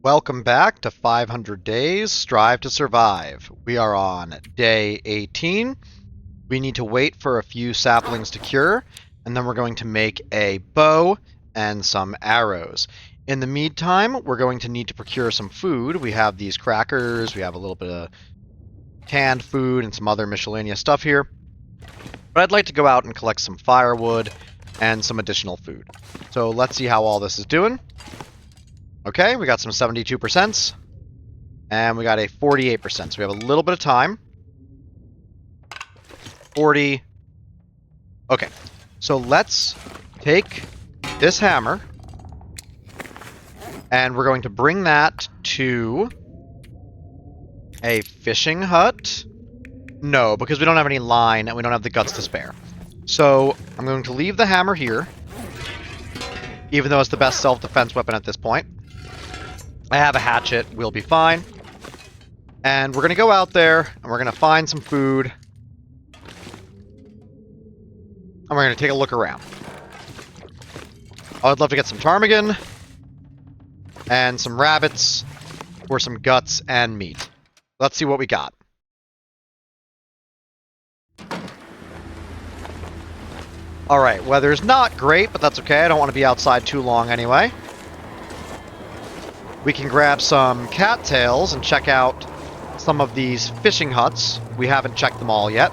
Welcome back to 500 Days, Strive to Survive. We are on day 18. We need to wait for a few saplings to cure, and then we're going to make a bow and some arrows. In the meantime, we're going to need to procure some food. We have these crackers, we have a little bit of canned food, and some other miscellaneous stuff here. But I'd like to go out and collect some firewood and some additional food. So let's see how all this is doing. Okay, we got some 72%, and we got a 48%, so we have a little bit of time. 40. Okay, so let's take this hammer, and we're going to bring that to a fishing hut. No, because we don't have any line, and we don't have the guts to spare. So I'm going to leave the hammer here, even though it's the best self-defense weapon at this point. I have a hatchet, we'll be fine. And we're going to go out there, and we're going to find some food. And we're going to take a look around. I'd love to get some ptarmigan, and some rabbits, or some guts and meat. Let's see what we got. Alright, weather's not great, but that's okay. I don't want to be outside too long anyway. We can grab some cattails and check out some of these fishing huts. We haven't checked them all yet.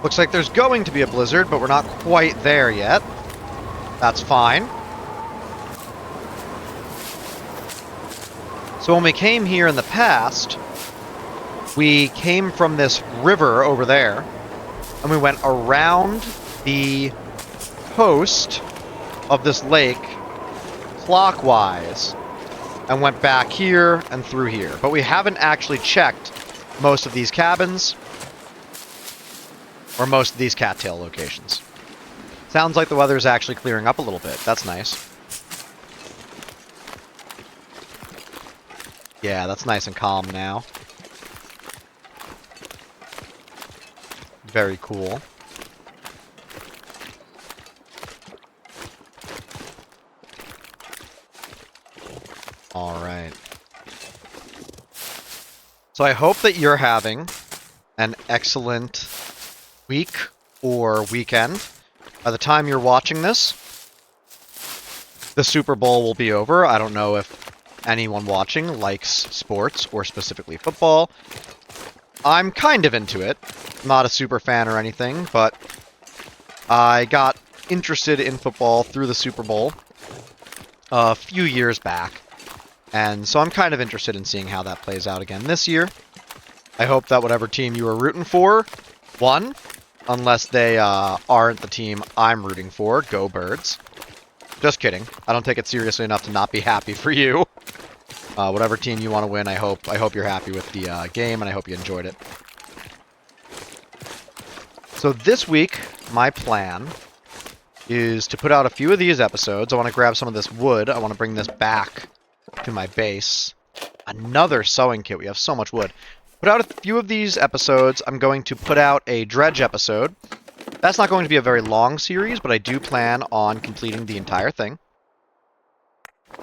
Looks like there's going to be a blizzard, but we're not quite there yet. That's fine. So when we came here in the past, we came from this river over there, and we went around the coast of this lake clockwise and went back here and through here. But we haven't actually checked most of these cabins or most of these cattail locations. Sounds like the weather's actually clearing up a little bit. That's nice. Yeah, that's nice and calm now. Very cool. Alright. So I hope that you're having an excellent week or weekend. By the time you're watching this, the Super Bowl will be over. I don't know if anyone watching likes sports or specifically football. I'm kind of into it. Not a super fan or anything, but I got interested in football through the Super Bowl a few years back. And so I'm kind of interested in seeing how that plays out again this year. I hope that whatever team you were rooting for won, unless they aren't the team I'm rooting for. Go Birds. Just kidding. I don't take it seriously enough to not be happy for you. Whatever team you want to win, I hope you're happy with the game, and I hope you enjoyed it. So this week, my plan is to put out a few of these episodes. I want to grab some of this wood. I want to bring this back to my base. Another sewing kit. We have so much wood. Put out a few of these episodes. I'm going to put out a dredge episode. That's not going to be a very long series, but I do plan on completing the entire thing.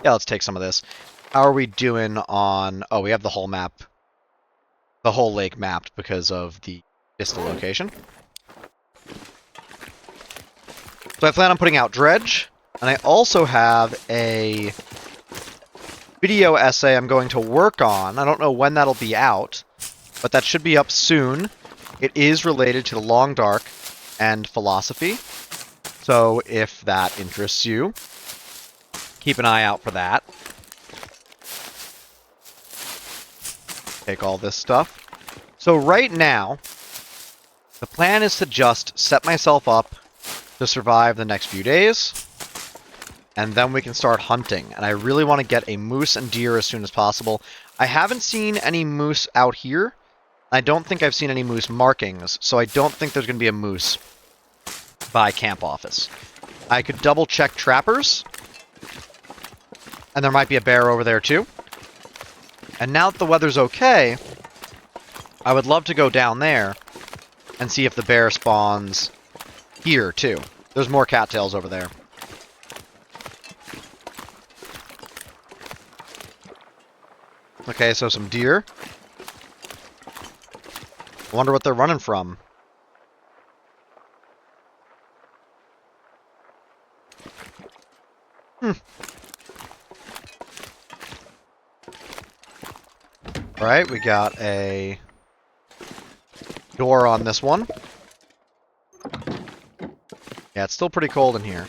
Yeah, let's take some of this. How are we doing on... Oh, we have the whole map. The whole lake mapped because of the Vista location. So I plan on putting out dredge. And I also have a video essay I'm going to work on. I don't know when that'll be out, but that should be up soon. It is related to the long dark and philosophy. So if that interests you, keep an eye out for that. Take all this stuff. So right now, the plan is to just set myself up to survive the next few days. And then we can start hunting. And I really want to get a moose and deer as soon as possible. I haven't seen any moose out here. I don't think I've seen any moose markings. So I don't think there's going to be a moose by camp office. I could double check trappers. And there might be a bear over there too. And now that the weather's okay, I would love to go down there and see if the bear spawns here too. There's more cattails over there. Okay, so some deer. I wonder what they're running from. Alright, we got a door on this one. Yeah, it's still pretty cold in here.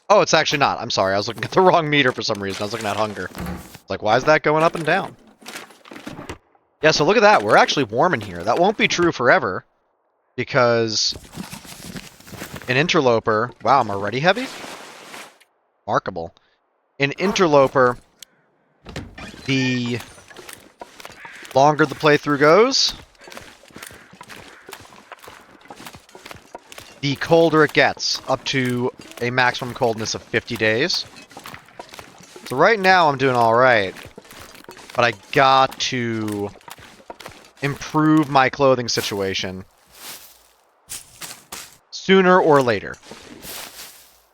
Oh, it's actually not. I'm sorry. I was looking at the wrong meter for some reason. I was looking at hunger. It's like, why is that going up and down? Yeah, so look at that. We're actually warm in here. That won't be true forever, because in Interloper... Wow, I'm already heavy? Remarkable. In Interloper, the longer the playthrough goes, the colder it gets, up to a maximum coldness of 50 days. So right now I'm doing alright, but I got to improve my clothing situation sooner or later.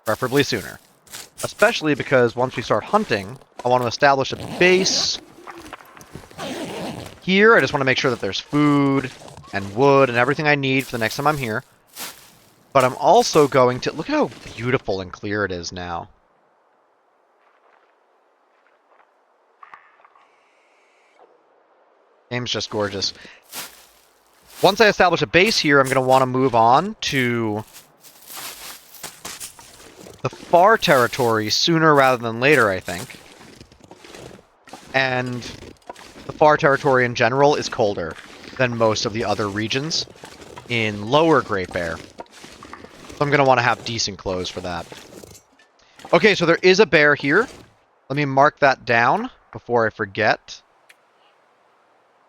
Preferably sooner. Especially because once we start hunting, I want to establish a base here. I just want to make sure that there's food and wood and everything I need for the next time I'm here. But I'm also going to... Look at how beautiful and clear it is now. Game's just gorgeous. Once I establish a base here, I'm going to want to move on to the far territory sooner rather than later, I think. And the far territory in general is colder than most of the other regions in Lower Great Bear. So I'm going to want to have decent clothes for that. Okay, so there is a bear here. Let me mark that down before I forget.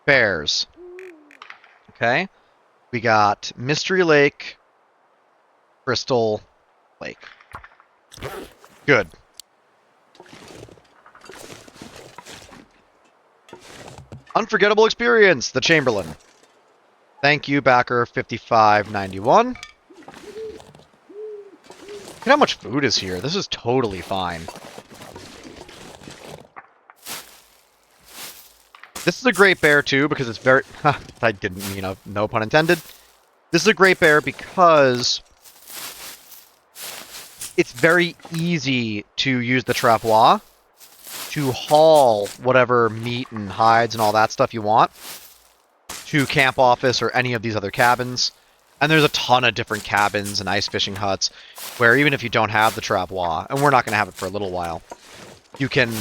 Bears. Okay. We got Mystery Lake, Crystal Lake. Good. Unforgettable experience, the Chamberlain. Thank you, backer 5591. Look at how much food is here. This is totally fine. This is a Great Bear, too, because it's very... I didn't mean, no pun intended. This is a Great Bear because it's very easy to use the trapdoor to haul whatever meat and hides and all that stuff you want to Camp Office or any of these other cabins. And there's a ton of different cabins and ice fishing huts where even if you don't have the trapdoor, and we're not going to have it for a little while, you can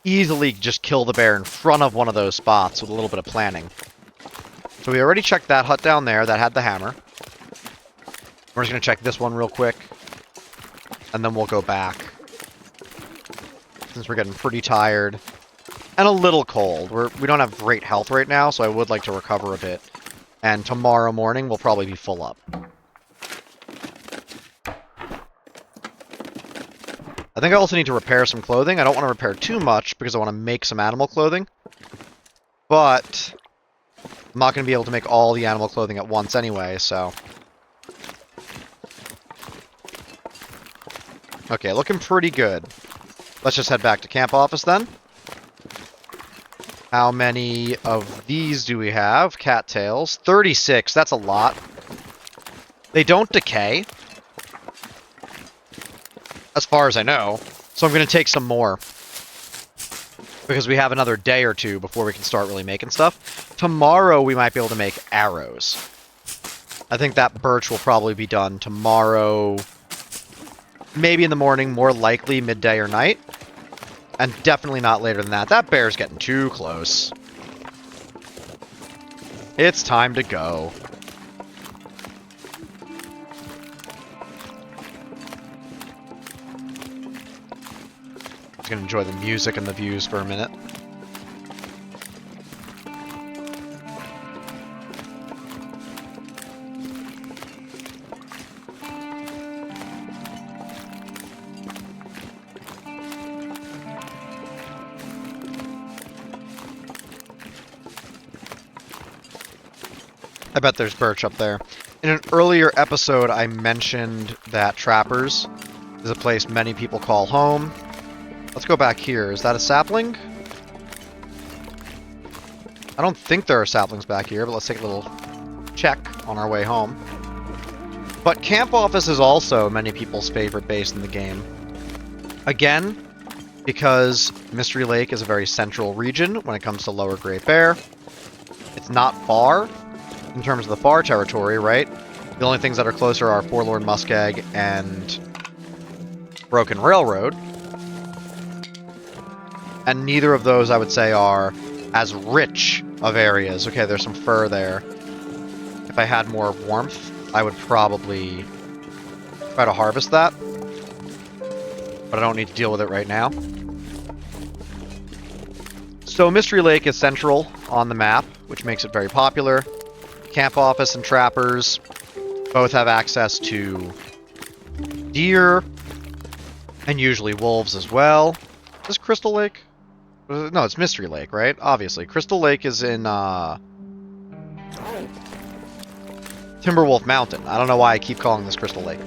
easily just kill the bear in front of one of those spots with a little bit of planning. So we already checked that hut down there that had the hammer. We're just going to check this one real quick, and then we'll go back, since we're getting pretty tired and a little cold. We don't have great health right now, so I would like to recover a bit. And tomorrow morning we'll probably be full up. I think I also need to repair some clothing. I don't want to repair too much because I want to make some animal clothing. But I'm not going to be able to make all the animal clothing at once anyway, so... Okay, looking pretty good. Let's just head back to Camp Office then. How many of these do we have? Cattails. 36, that's a lot. They don't decay, as far as I know. So I'm going to take some more, because we have another day or two before we can start really making stuff. Tomorrow we might be able to make arrows. I think that birch will probably be done tomorrow, maybe in the morning, more likely midday or night. And definitely not later than that. That bear's getting too close. It's time to go. I'm gonna enjoy the music and the views for a minute. I bet there's birch up there. In an earlier episode, I mentioned that Trappers is a place many people call home. Let's go back here. Is that a sapling? I don't think there are saplings back here, but let's take a little check on our way home. But Camp Office is also many people's favorite base in the game. Again, because Mystery Lake is a very central region when it comes to Lower Great Bear. It's not far in terms of the far territory, right? The only things that are closer are Forlorn Muskeg and Broken Railroad. And neither of those, I would say, are as rich of areas. Okay, there's some fur there. If I had more warmth, I would probably try to harvest that. But I don't need to deal with it right now. So Mystery Lake is central on the map, which makes it very popular. Camp Office and Trappers both have access to deer, and usually wolves as well. Is this Crystal Lake? No, it's Mystery Lake, right? Obviously. Crystal Lake is in, Timberwolf Mountain. I don't know why I keep calling this Crystal Lake.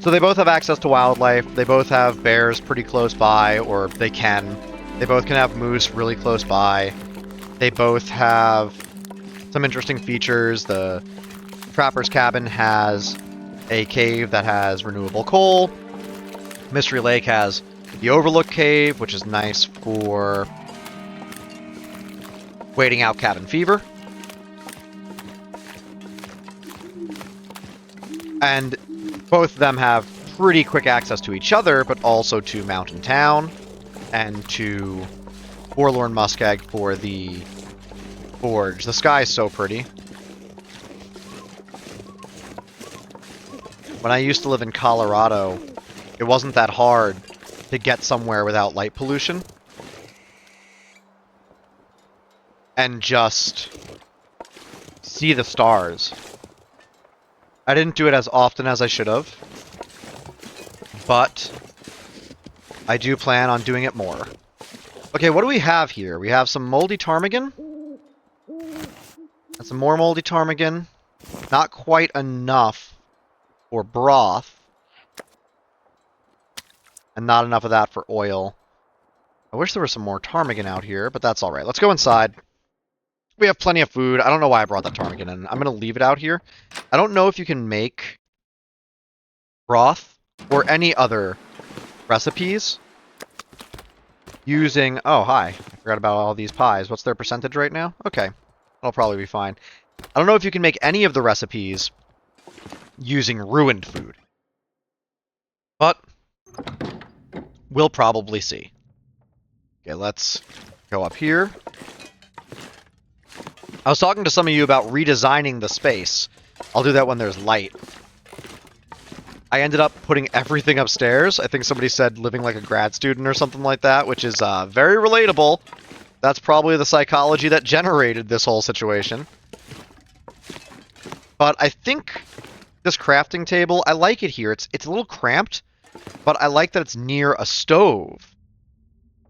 So they both have access to wildlife. They both have bears pretty close by, or they can. They both can have moose really close by. They both have some interesting features. The Trapper's Cabin has a cave that has renewable coal. Mystery Lake has the Overlook Cave, which is nice for waiting out cabin fever. And both of them have pretty quick access to each other, but also to Mountain Town and to Forlorn Muskeg for the forge. The sky is so pretty. When I used to live in Colorado, it wasn't that hard to get somewhere without light pollution. And just see the stars. I didn't do it as often as I should have, but I do plan on doing it more. Okay, what do we have here? We have some moldy ptarmigan. And some more moldy ptarmigan. Not quite enough for broth. And not enough of that for oil. I wish there was some more ptarmigan out here, but that's alright. Let's go inside. We have plenty of food. I don't know why I brought that ptarmigan in. I'm going to leave it out here. I don't know if you can make broth or any other recipes using... Oh, hi. I forgot about all these pies. What's their percentage right now? Okay. That'll probably be fine. I don't know if you can make any of the recipes using ruined food. But we'll probably see. Okay, let's go up here. I was talking to some of you about redesigning the space. I'll do that when there's light. I ended up putting everything upstairs. I think somebody said living like a grad student or something like that, which is very relatable. That's probably the psychology that generated this whole situation. But I think this crafting table, I like it here. It's a little cramped, but I like that it's near a stove.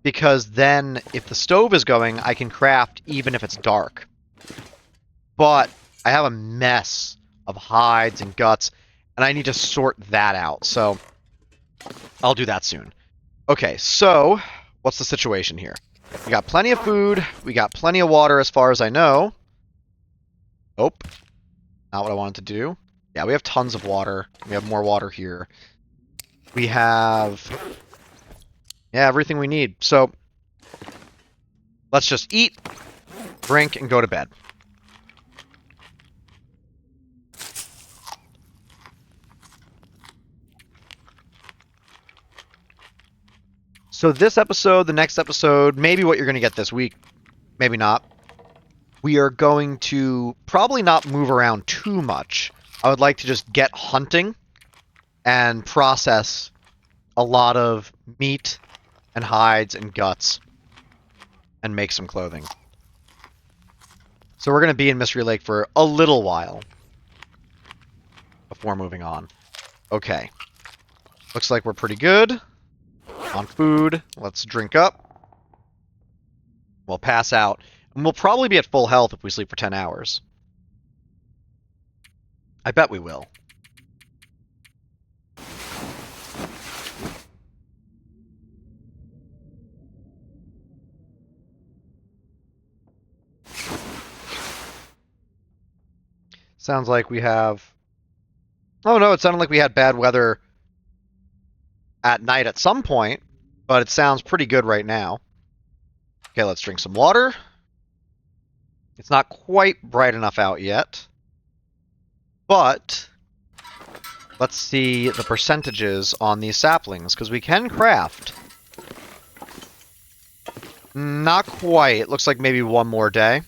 Because then, if the stove is going, I can craft even if it's dark. But I have a mess of hides and guts, and I need to sort that out. So I'll do that soon. Okay, so what's the situation here? We got plenty of food. We got plenty of water as far as I know. Nope. Not what I wanted to do. Yeah, we have tons of water. We have more water here. We have... yeah, everything we need. So let's just eat, drink, and go to bed. So this episode, the next episode, maybe what you're going to get this week, maybe not. We are going to probably not move around too much. I would like to just get hunting and process a lot of meat and hides and guts and make some clothing. So we're going to be in Mystery Lake for a little while before moving on. Okay. Looks like we're pretty good on food. Let's drink up. We'll pass out. And we'll probably be at full health if we sleep for 10 hours. I bet we will. Sounds like we have... Oh no, it sounded like we had bad weather at night at some point, but it sounds pretty good right now. Okay, let's drink some water. It's not quite bright enough out yet, but let's see the percentages on these saplings, because we can craft. Not quite. It looks like maybe one more day.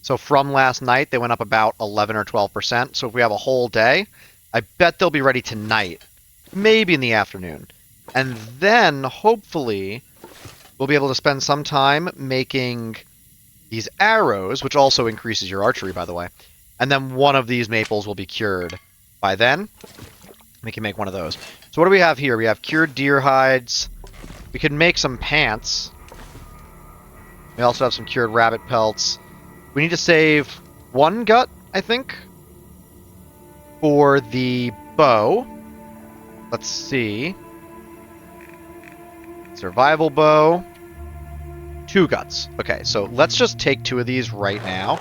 So from last night, they went up about 11 or 12%. So if we have a whole day, I bet they'll be ready tonight, maybe in the afternoon. And then, hopefully, we'll be able to spend some time making these arrows, which also increases your archery, by the way. And then one of these maples will be cured. By then, we can make one of those. So what do we have here? We have cured deer hides. We can make some pants. We also have some cured rabbit pelts. We need to save one gut, I think, for the bow. Let's see. Survival bow. 2 guts. Okay, so let's just take 2 of these right now.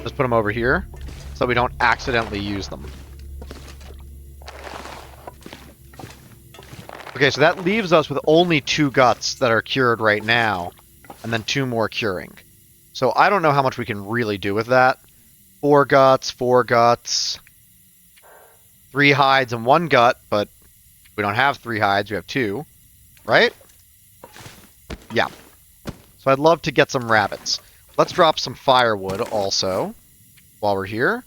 Just put them over here so we don't accidentally use them. Okay, so that leaves us with only 2 guts that are cured right now, and then 2 more curing. So I don't know how much we can really do with that. 4 guts, 4 guts, 3 hides and 1 gut, but we don't have 3 hides, we have 2, right? Yeah. So I'd love to get some rabbits. Let's drop some firewood also while we're here.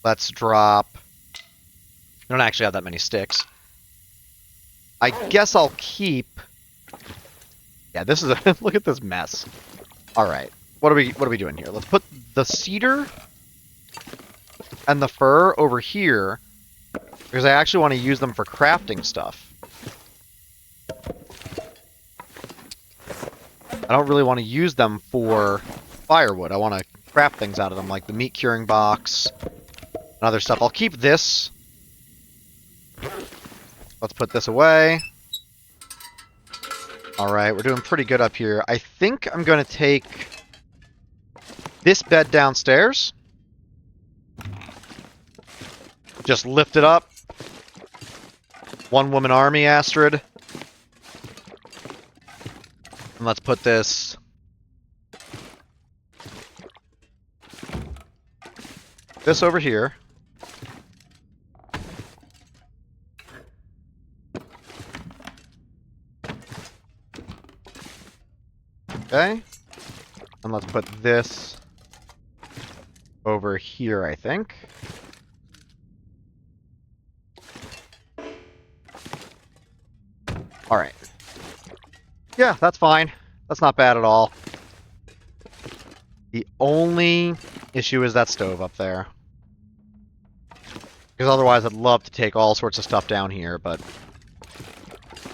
Let's drop... We don't actually have that many sticks. I guess I'll keep... Yeah, this is a... Look at this mess. Alright. What are we doing here? Let's put the cedar and the fir over here, because I actually want to use them for crafting stuff. I don't really want to use them for firewood. I want to craft things out of them, like the meat curing box and other stuff. I'll keep this. Let's put this away. Alright, we're doing pretty good up here. I think I'm going to take this bed downstairs. Just lift it up. One-woman army, Astrid. And let's put this... this over here. Okay. And let's put this over here, I think. Alright. Yeah, that's fine. That's not bad at all. The only issue is that stove up there. Because otherwise I'd love to take all sorts of stuff down here, but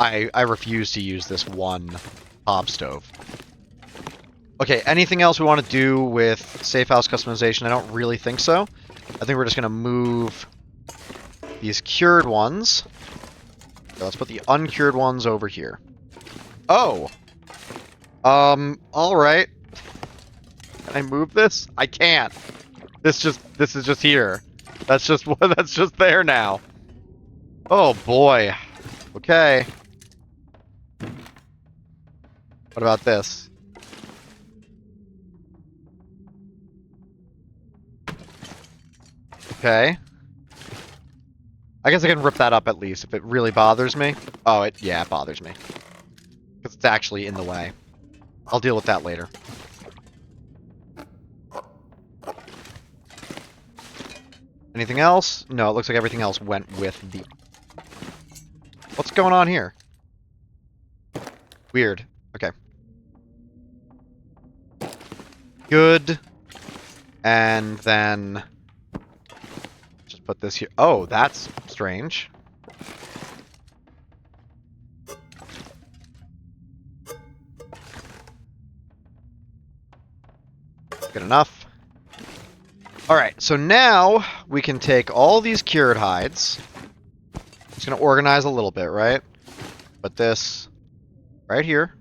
I refuse to use this one hob stove. Okay, anything else we want to do with safe house customization? I don't really think so. I think we're just going to move these cured ones. Okay, let's put the uncured ones over here. Oh! Alright. Can I move this? I can't. This is just here. That's just there now. Oh boy. Okay. What about this? Okay. I guess I can rip that up at least if it really bothers me. Oh, yeah, it bothers me. Because it's actually in the way. I'll deal with that later. Anything else? No, it looks like everything else went with the... What's going on here? Weird. Okay. Good. And then... just put this here. Oh, that's strange. Good enough. Alright, so now we can take all these cured hides. Just going to organize a little bit, right? Put this right here.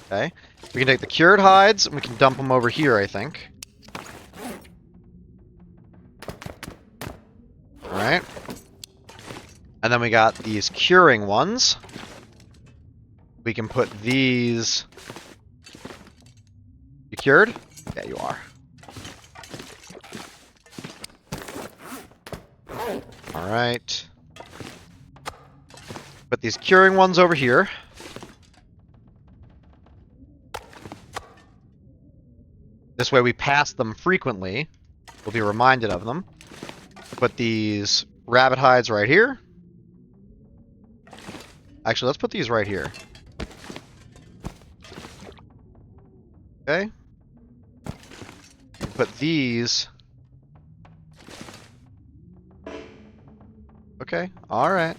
Okay. We can take the cured hides and we can dump them over here, I think. Alright. And then we got these curing ones. We can put these... You cured? Yeah, you are. Alright. Put these curing ones over here. This way we pass them frequently. We'll be reminded of them. Put these rabbit hides right here. Actually, let's put these right here. Okay. Put these... Okay, alright.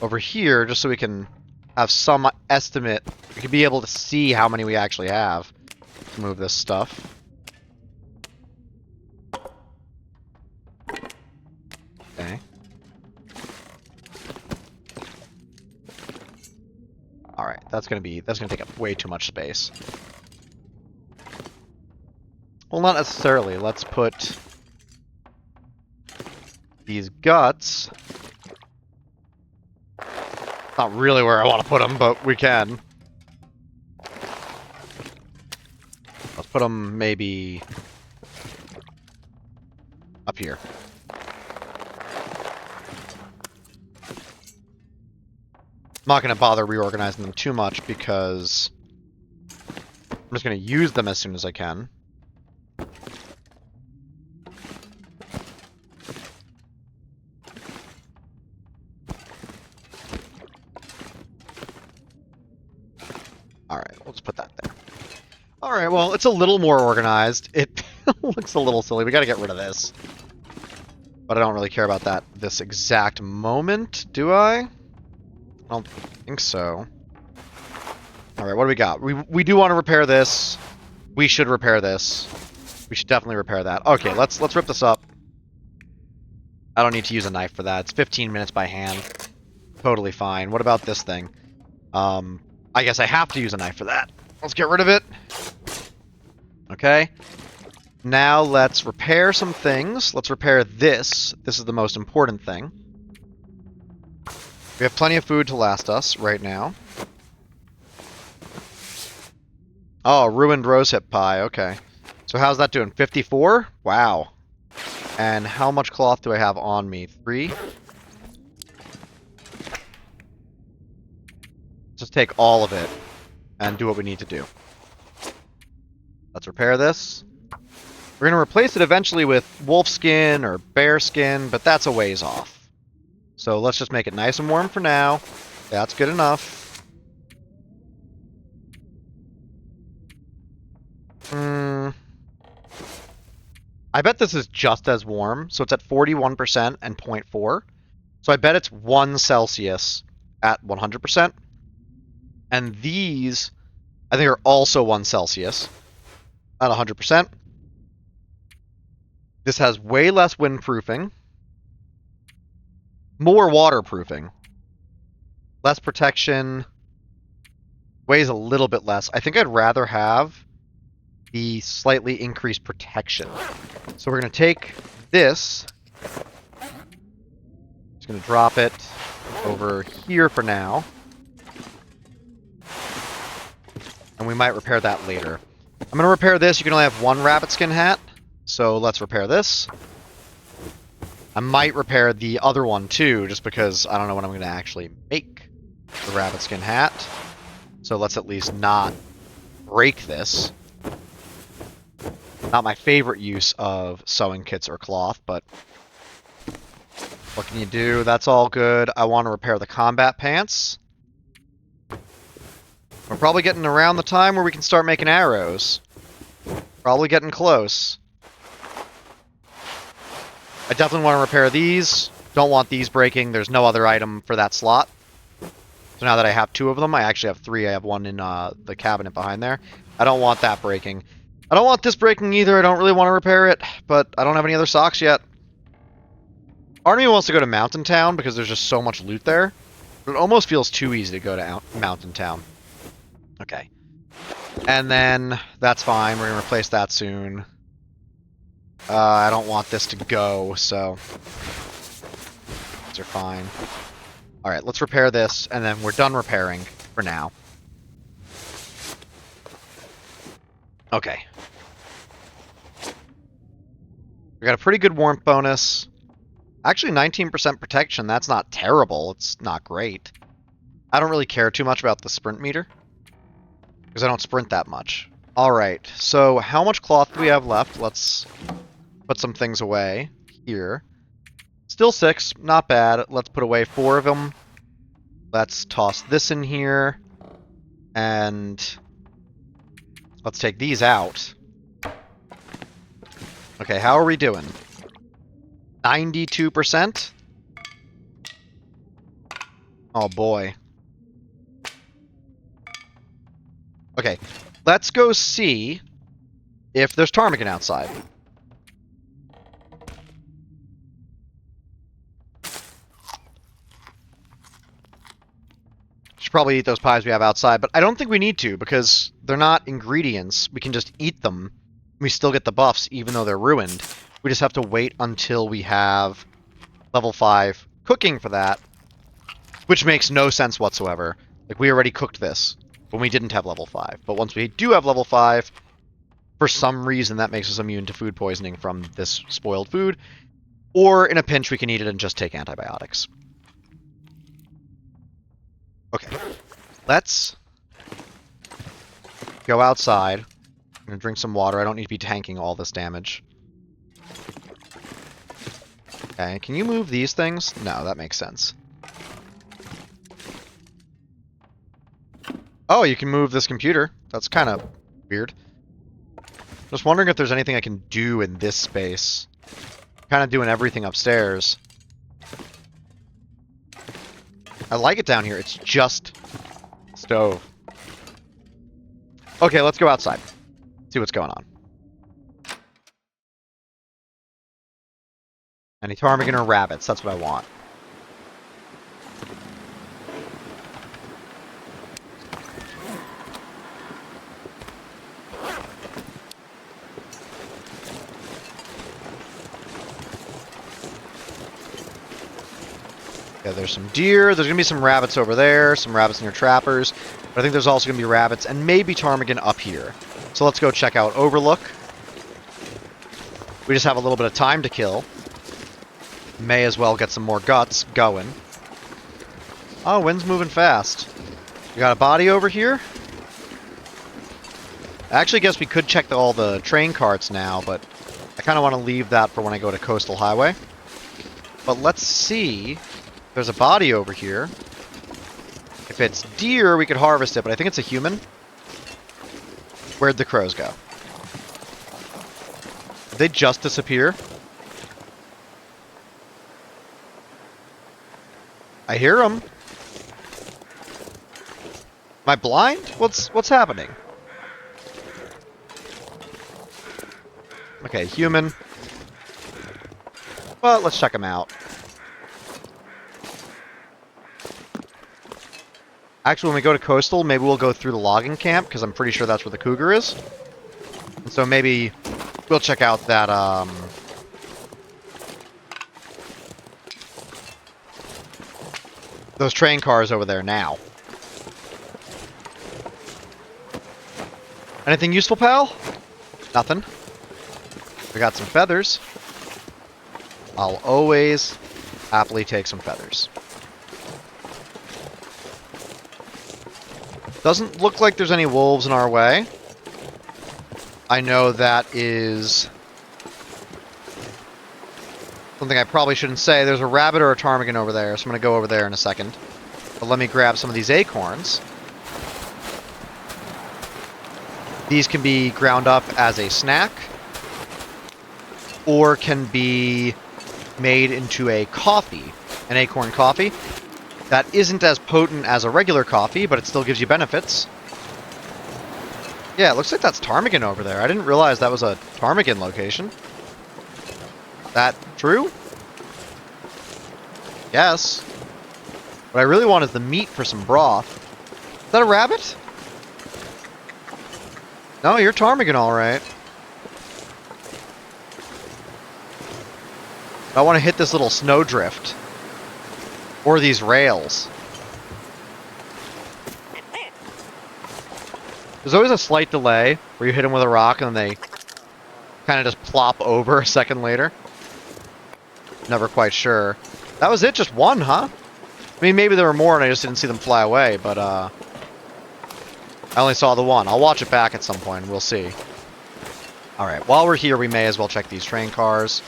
Over here, just so we can have some estimate. We can be able to see how many we actually have to move this stuff. Okay. Alright, that's gonna take up way too much space. Well, not necessarily. Let's put these guts. Not really where I want to put them, but we can. Let's put them maybe up here. I'm not going to bother reorganizing them too much because I'm just going to use them as soon as I can. Alright, we'll just put that there. Alright, well, it's a little more organized. It looks a little silly. We got to get rid of this. But I don't really care about that this exact moment, do I? I don't think so. Alright, what do we got? We do want to repair this. We should repair this. We should definitely repair that. Okay, let's rip this up. I don't need to use a knife for that. It's 15 minutes by hand. Totally fine. What about this thing? I guess I have to use a knife for that. Let's get rid of it. Okay. Now let's repair some things. Let's repair this. This is the most important thing. We have plenty of food to last us right now. Oh, ruined rosehip pie. Okay. So how's that doing? 54? Wow. And how much cloth do I have on me? 3? Just take all of it and do what we need to do. Let's repair this. We're going to replace it eventually with wolf skin or bear skin, but that's a ways off. So let's just make it nice and warm for now. That's good enough. I bet this is just as warm. So it's at 41% and 0.4. So I bet it's 1 Celsius at 100%. And these, I think, are also 1 Celsius at 100%. This has way less windproofing. More waterproofing. Less protection. Weighs a little bit less. I think I'd rather have the slightly increased protection. So we're going to take this. Just going to drop it over here for now. And we might repair that later. I'm going to repair this. You can only have 1 rabbit skin hat. So let's repair this. I might repair the other one too, just because I don't know when I'm going to actually make the rabbit skin hat. So let's at least not break this. Not my favorite use of sewing kits or cloth, but what can you do? That's all good. I want to repair the combat pants. We're probably getting around the time where we can start making arrows. Probably getting close. I definitely want to repair these. Don't want these breaking. There's no other item for that slot. So now that I have 2 of them, I actually have 3. I have 1 in the cabinet behind there. I don't want that breaking. I don't want this breaking either. I don't really want to repair it, but I don't have any other socks yet. Part of me wants to go to Mountain Town because there's just so much loot there. But it almost feels too easy to go to Mountain Town. Okay. And then, that's fine. We're going to replace that soon. I don't want this to go, so... These are fine. Alright, let's repair this, and then we're done repairing for now. Okay. We got a pretty good warmth bonus. Actually, 19% protection, that's not terrible. It's not great. I don't really care too much about the sprint meter, because I don't sprint that much. Alright, so how much cloth do we have left? Let's put some things away here. Still 6, not bad. Let's put away 4 of them. Let's toss this in here. And let's take these out. Okay, how are we doing? 92%? Oh boy. Okay, let's go see if there's ptarmigan outside. Should probably eat those pies we have outside, but I don't think we need to because they're not ingredients. We can just eat them. We still get the buffs even though they're ruined. We just have to wait until we have level 5 cooking for that, which makes no sense whatsoever. Like, we already cooked this when we didn't have level 5. But once we do have level 5, for some reason that makes us immune to food poisoning from this spoiled food. Or in a pinch we can eat it and just take antibiotics. Okay, let's go outside. I'm going to drink some water. I don't need to be tanking all this damage. Okay, can you move these things? No, that makes sense. Oh, you can move this computer. That's kind of weird. Just wondering if there's anything I can do in this space. Kind of doing everything upstairs. I like it down here. It's just stove. Okay, let's go outside. See what's going on. Any ptarmigan or rabbits? That's what I want. Yeah, there's some deer. There's going to be some rabbits over there. Some rabbits near trappers. But I think there's also going to be rabbits and maybe ptarmigan up here. So let's go check out Overlook. We just have a little bit of time to kill. May as well get some more guts going. Oh, wind's moving fast. We got a body over here. I actually guess we could check all the train carts now, but I kind of want to leave that for when I go to Coastal Highway. But let's see. There's a body over here. If it's deer, we could harvest it, but I think it's a human. Where'd the crows go? Did they just disappear? I hear them. Am I blind? What's happening? Okay, human. Well, let's check them out. Actually, when we go to Coastal, maybe we'll go through the logging camp, because I'm pretty sure that's where the cougar is. And so maybe we'll check out that, those train cars over there now. Anything useful, pal? Nothing. We got some feathers. I'll always happily take some feathers. Doesn't look like there's any wolves in our way. I know that is something I probably shouldn't say. There's a rabbit or a ptarmigan over there, so I'm going to go over there in a second. But let me grab some of these acorns. These can be ground up as a snack, or can be made into a coffee, an acorn coffee. That isn't as potent as a regular coffee, but it still gives you benefits. Yeah, it looks like that's ptarmigan over there. I didn't realize that was a ptarmigan location. That true? Yes. What I really want is the meat for some broth. Is that a rabbit? No, you're ptarmigan, all right. I want to hit this little snowdrift. Or these rails. There's always a slight delay where you hit them with a rock and then they kind of just plop over a second later. Never quite sure. That was it? Just one, huh? I mean, maybe there were more and I just didn't see them fly away, but I only saw the one. I'll watch it back at some point and we'll see. Alright, while we're here, we may as well check these train cars.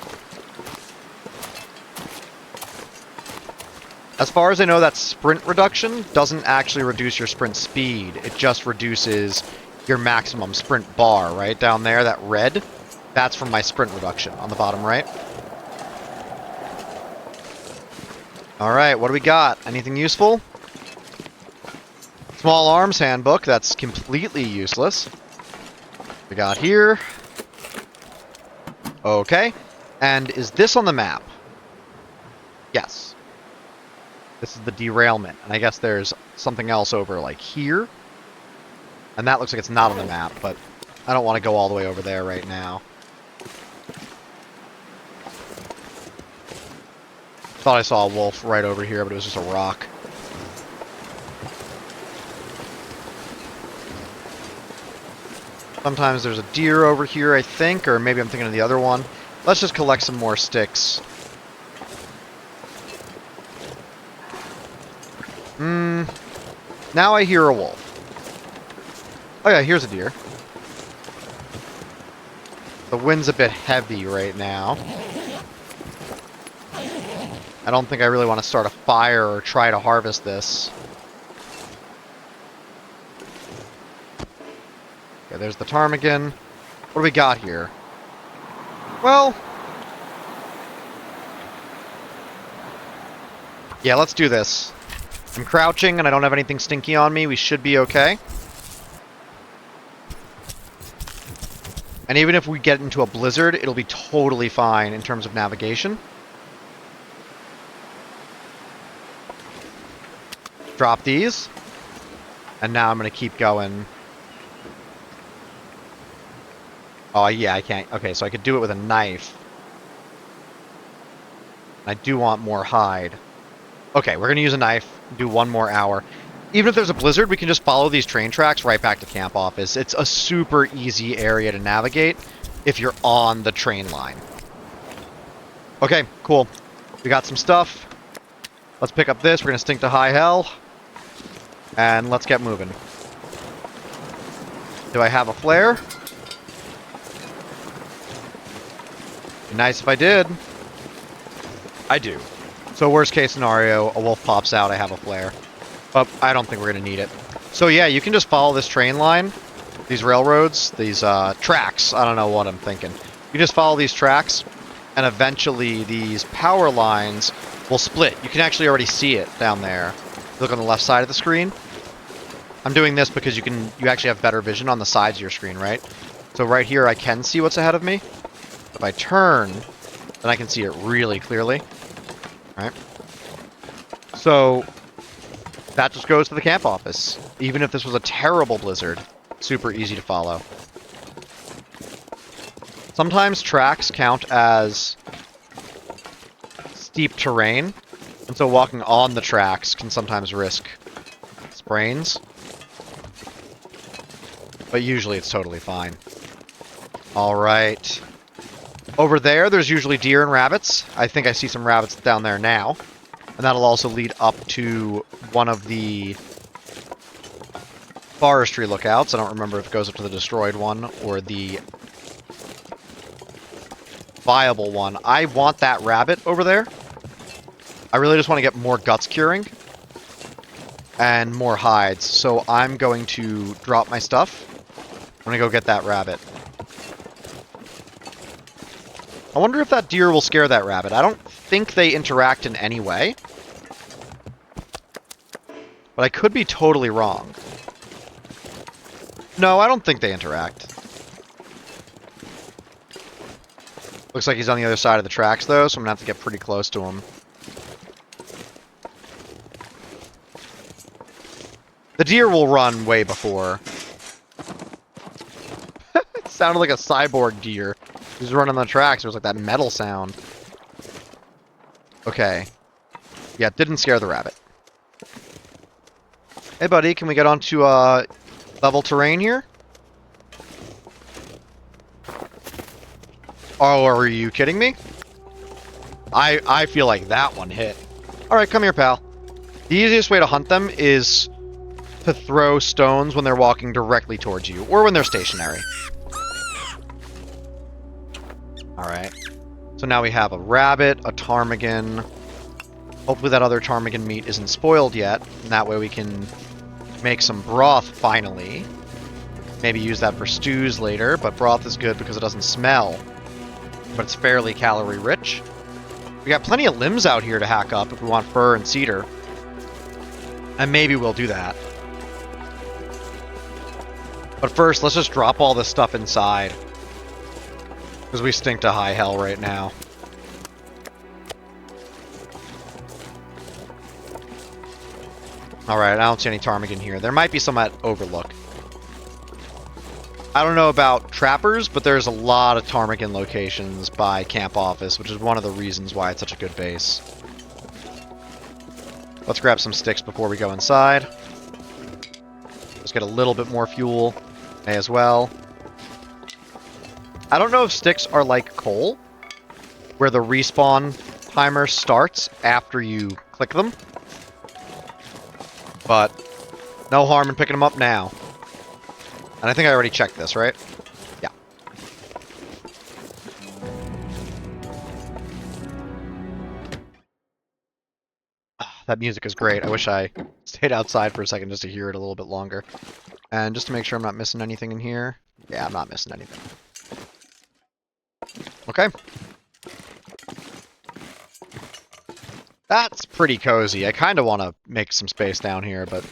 As far as I know, that sprint reduction doesn't actually reduce your sprint speed. It just reduces your maximum sprint bar, right? Down there, that red, that's from my sprint reduction on the bottom right. Alright, what do we got? Anything useful? Small Arms Handbook, that's completely useless. We got here. Okay. And is this on the map? Yes. This is the derailment. And I guess there's something else over, like, here. And that looks like it's not on the map, but I don't want to go all the way over there right now. Thought I saw a wolf right over here, but it was just a rock. Sometimes there's a deer over here, I think, or maybe I'm thinking of the other one. Let's just collect some more sticks. Now I hear a wolf. Oh yeah, here's a deer. The wind's a bit heavy right now. I don't think I really want to start a fire or try to harvest this. Okay, there's the ptarmigan. What do we got here? Well... yeah, let's do this. I'm crouching and I don't have anything stinky on me. We should be okay. And even if we get into a blizzard, it'll be totally fine in terms of navigation. Drop these. And now I'm going to keep going. Oh, yeah, I can't. Okay, so I could do it with a knife. I do want more hide. Okay, we're going to use a knife, do one more hour. Even if there's a blizzard, we can just follow these train tracks right back to camp office. It's a super easy area to navigate if you're on the train line. Okay, cool. We got some stuff. Let's pick up this. We're going to stink to high hell. And let's get moving. Do I have a flare? Be nice if I did. I do. So worst case scenario, a wolf pops out, I have a flare. But I don't think we're going to need it. So yeah, you can just follow this train line, these railroads, these tracks. I don't know what I'm thinking. You just follow these tracks, and eventually these power lines will split. You can actually already see it down there. Look on the left side of the screen. I'm doing this because you actually have better vision on the sides of your screen, right? So right here, I can see what's ahead of me. If I turn, then I can see it really clearly. Right? So, that just goes to the camp office. Even if this was a terrible blizzard, super easy to follow. Sometimes tracks count as steep terrain, and so walking on the tracks can sometimes risk sprains. But usually it's totally fine. Alright. Over there, there's usually deer and rabbits. I think I see some rabbits down there now. And that'll also lead up to one of the forestry lookouts. I don't remember if it goes up to the destroyed one or the viable one. I want that rabbit over there. I really just want to get more guts curing and more hides. So I'm going to drop my stuff. I'm going to go get that rabbit. I wonder if that deer will scare that rabbit. I don't think they interact in any way. But I could be totally wrong. No, I don't think they interact. Looks like he's on the other side of the tracks, though, so I'm going to have to get pretty close to him. The deer will run way before. It sounded like a cyborg deer. He was running on the tracks. There was like that metal sound. Okay. Yeah, didn't scare the rabbit. Hey, buddy, can we get onto level terrain here? Oh, are you kidding me? I feel like that one hit. Alright, come here, pal. The easiest way to hunt them is to throw stones when they're walking directly towards you, or when they're stationary. Alright. So now we have a rabbit, a ptarmigan. Hopefully that other ptarmigan meat isn't spoiled yet, and that way we can make some broth, finally. Maybe use that for stews later, but broth is good because it doesn't smell. But it's fairly calorie-rich. We got plenty of limbs out here to hack up if we want fir and cedar. And maybe we'll do that. But first, let's just drop all this stuff inside. Because we stink to high hell right now. Alright, I don't see any ptarmigan here. There might be some at Overlook. I don't know about trappers, but there's a lot of ptarmigan locations by Camp Office, which is one of the reasons why it's such a good base. Let's grab some sticks before we go inside. Let's get a little bit more fuel. May as well. I don't know if sticks are like coal, where the respawn timer starts after you click them. But no harm in picking them up now. And I think I already checked this, right? Yeah. That music is great. I wish I stayed outside for a second just to hear it a little bit longer. And just to make sure I'm not missing anything in here. Yeah, I'm not missing anything. Okay. That's pretty cozy. I kind of want to make some space down here, but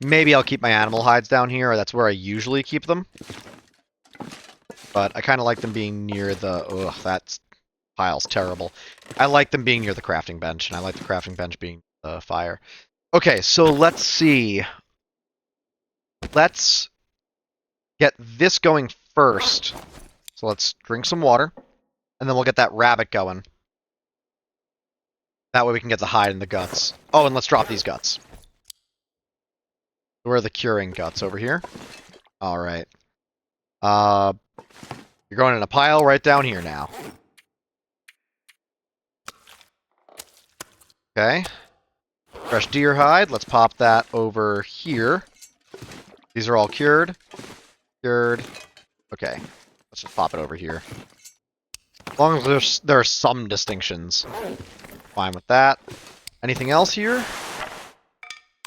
maybe I'll keep my animal hides down here, or that's where I usually keep them. But I kind of like them being near the... Ugh, that pile's terrible. I like them being near the crafting bench, and I like the crafting bench being the fire. Okay, so let's see. Let's get this going first. So let's drink some water, and then we'll get that rabbit going. That way we can get the hide and the guts. Oh, and let's drop these guts. Where are the curing guts? Over here? Alright. You're going in a pile right down here now. Okay. Fresh deer hide. Let's pop that over here. These are all cured. Cured. Okay. Let's just pop it over here. As long as there are some distinctions. Fine with that. Anything else here?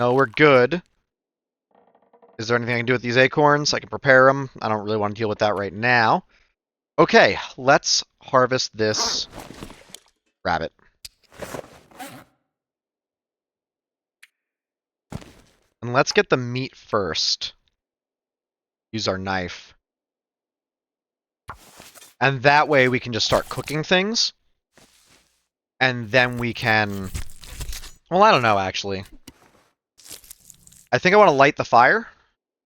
No, we're good. Is there anything I can do with these acorns? I can prepare them. I don't really want to deal with that right now. Okay, let's harvest this rabbit. And let's get the meat first. Use our knife. And that way we can just start cooking things. And then we can... Well, I don't know, actually. I think I want to light the fire.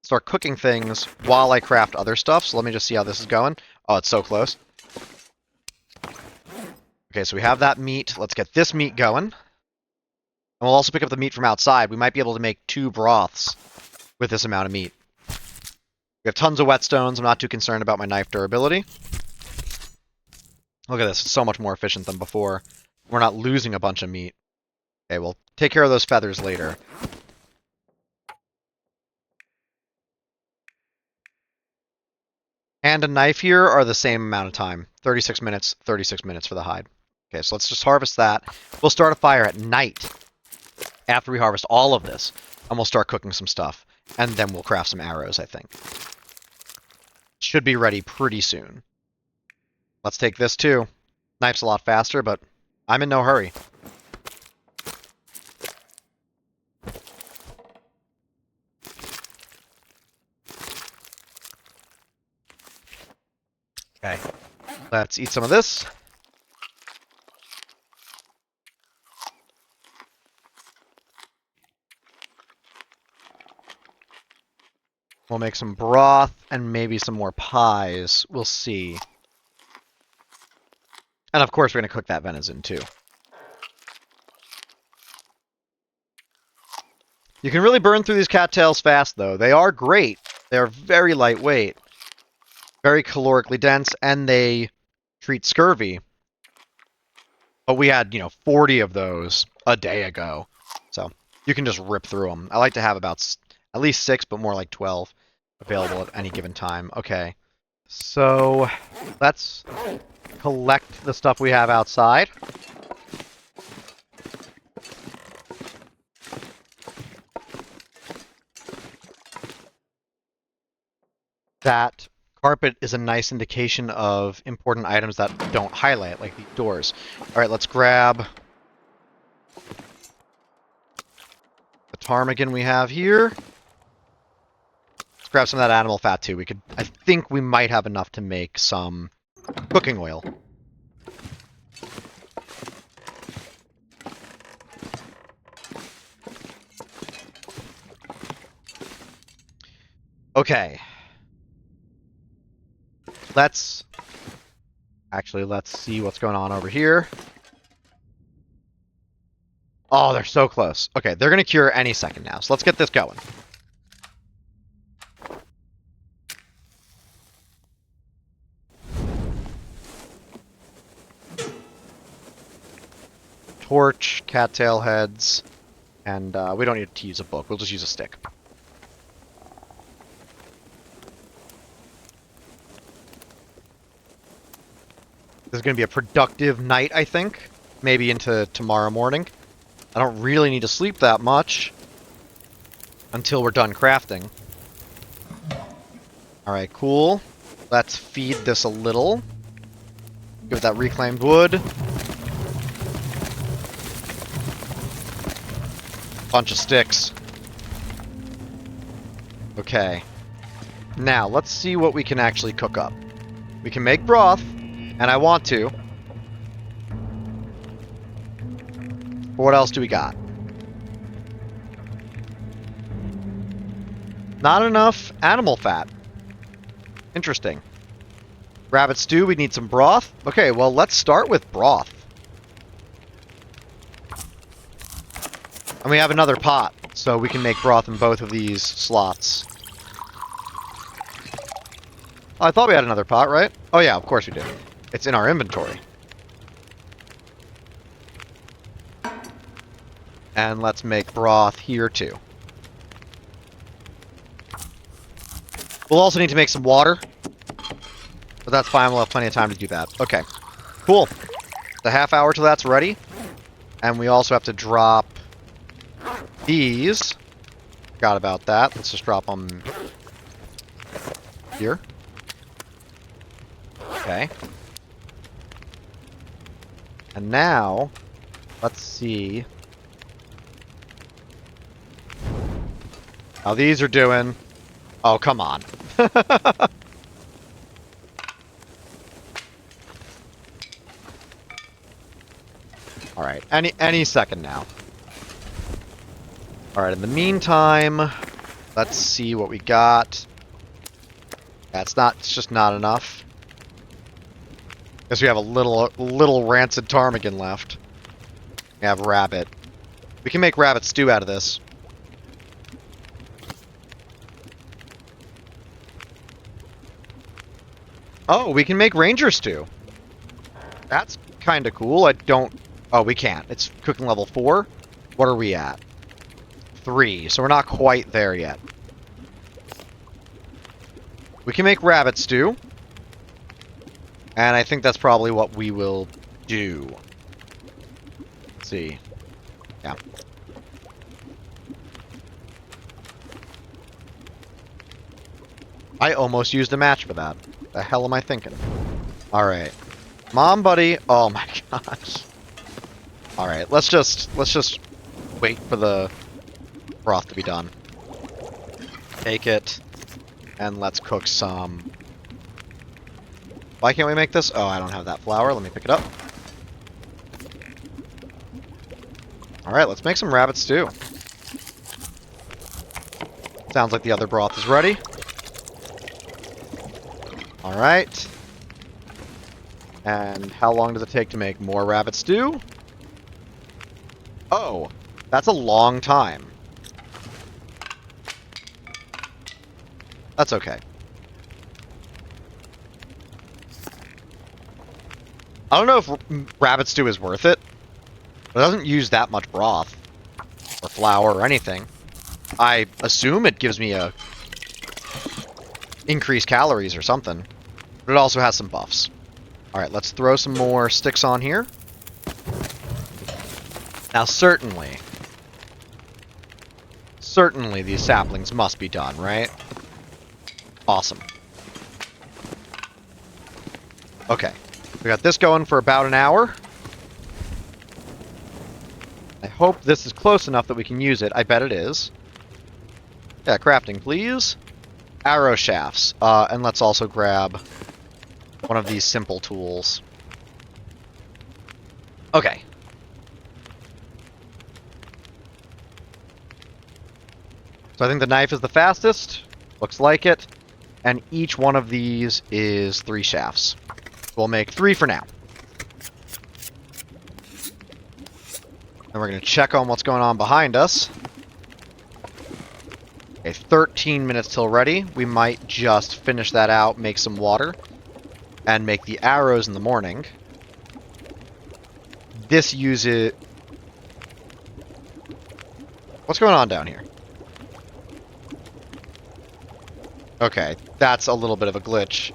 Start cooking things while I craft other stuff. So let me just see how this is going. Oh, it's so close. Okay, so we have that meat. Let's get this meat going. And we'll also pick up the meat from outside. We might be able to make 2 broths with this amount of meat. We have tons of whetstones. I'm not too concerned about my knife durability. Look at this. It's so much more efficient than before. We're not losing a bunch of meat. Okay, we'll take care of those feathers later. And a knife here are the same amount of time. 36 minutes for the hide. Okay, so let's just harvest that. We'll start a fire at night after we harvest all of this. And we'll start cooking some stuff. And then we'll craft some arrows, I think. Should be ready pretty soon. Let's take this too. Knife's a lot faster, but I'm in no hurry. Okay, let's eat some of this. We'll make some broth and maybe some more pies. We'll see. And of course we're going to cook that venison too. You can really burn through these cattails fast, though. They are great. They are very lightweight, very calorically dense, and they treat scurvy. But we had, 40 of those a day ago. So you can just rip through them. I like to have about at least 6, but more like 12 available at any given time. Okay. So let's collect the stuff we have outside. That carpet is a nice indication of important items that don't highlight, like these doors. All right, let's grab the ptarmigan we have here. Let's grab some of that animal fat too. I think we might have enough to make some cooking oil. Okay. Let's see what's going on over here. Oh, they're so close. Okay, they're going to cure any second now, so let's get this going. Torch, cattail heads, and we don't need to use a book. We'll just use a stick. This is going to be a productive night, I think. Maybe into tomorrow morning. I don't really need to sleep that much until we're done crafting. Alright, cool. Let's feed this a little. Give it that reclaimed wood. Bunch of sticks. Okay. Now, let's see what we can actually cook up. We can make broth, and I want to. What else do we got? Not enough animal fat. Interesting. Rabbit stew, we need some broth. Okay, well, let's start with broth. And we have another pot, so we can make broth in both of these slots. Oh, I thought we had another pot, right? Oh yeah, of course we do. It's in our inventory. And let's make broth here, too. We'll also need to make some water. But that's fine, we'll have plenty of time to do that. Okay, cool. The half hour till that's ready. And we also have to drop these. Forgot about that. Let's just drop them here. Okay. And now, let's see how these are doing. Oh, come on. Alright, any second now. Alright, in the meantime, let's see what we got. Yeah, it's just not enough. Guess we have a little rancid ptarmigan left. We have rabbit. We can make rabbit stew out of this. Oh, we can make ranger stew. That's kind of cool. Oh, we can't. It's cooking level 4. What are we at? 3. So we're not quite there yet. We can make rabbit stew. And I think that's probably what we will do. Let's see. Yeah. I almost used a match for that. The hell am I thinking? Alright. Mom, buddy. Oh my gosh. Alright, let's just wait for the broth to be done. Take it. And let's cook some. Why can't we make this? Oh, I don't have that flour. Let me pick it up. Alright, let's make some rabbit stew. Sounds like the other broth is ready. Alright. And how long does it take to make more rabbit stew? Oh, that's a long time. That's okay. I don't know if rabbit stew is worth it. It doesn't use that much broth or flour or anything. I assume it gives me a increased calories or something. But it also has some buffs. Alright, let's throw some more sticks on here. Now certainly these saplings must be done, right? Awesome. Okay. We got this going for about an hour. I hope this is close enough that we can use it. I bet it is. Yeah, crafting, please. Arrow shafts. And let's also grab one of these simple tools. Okay. So I think the knife is the fastest. Looks like it. And each one of these is 3 shafts. We'll make 3 for now. And we're going to check on what's going on behind us. Okay, 13 minutes till ready. We might just finish that out, make some water, and make the arrows in the morning. This uses... What's going on down here? Okay, that's a little bit of a glitch.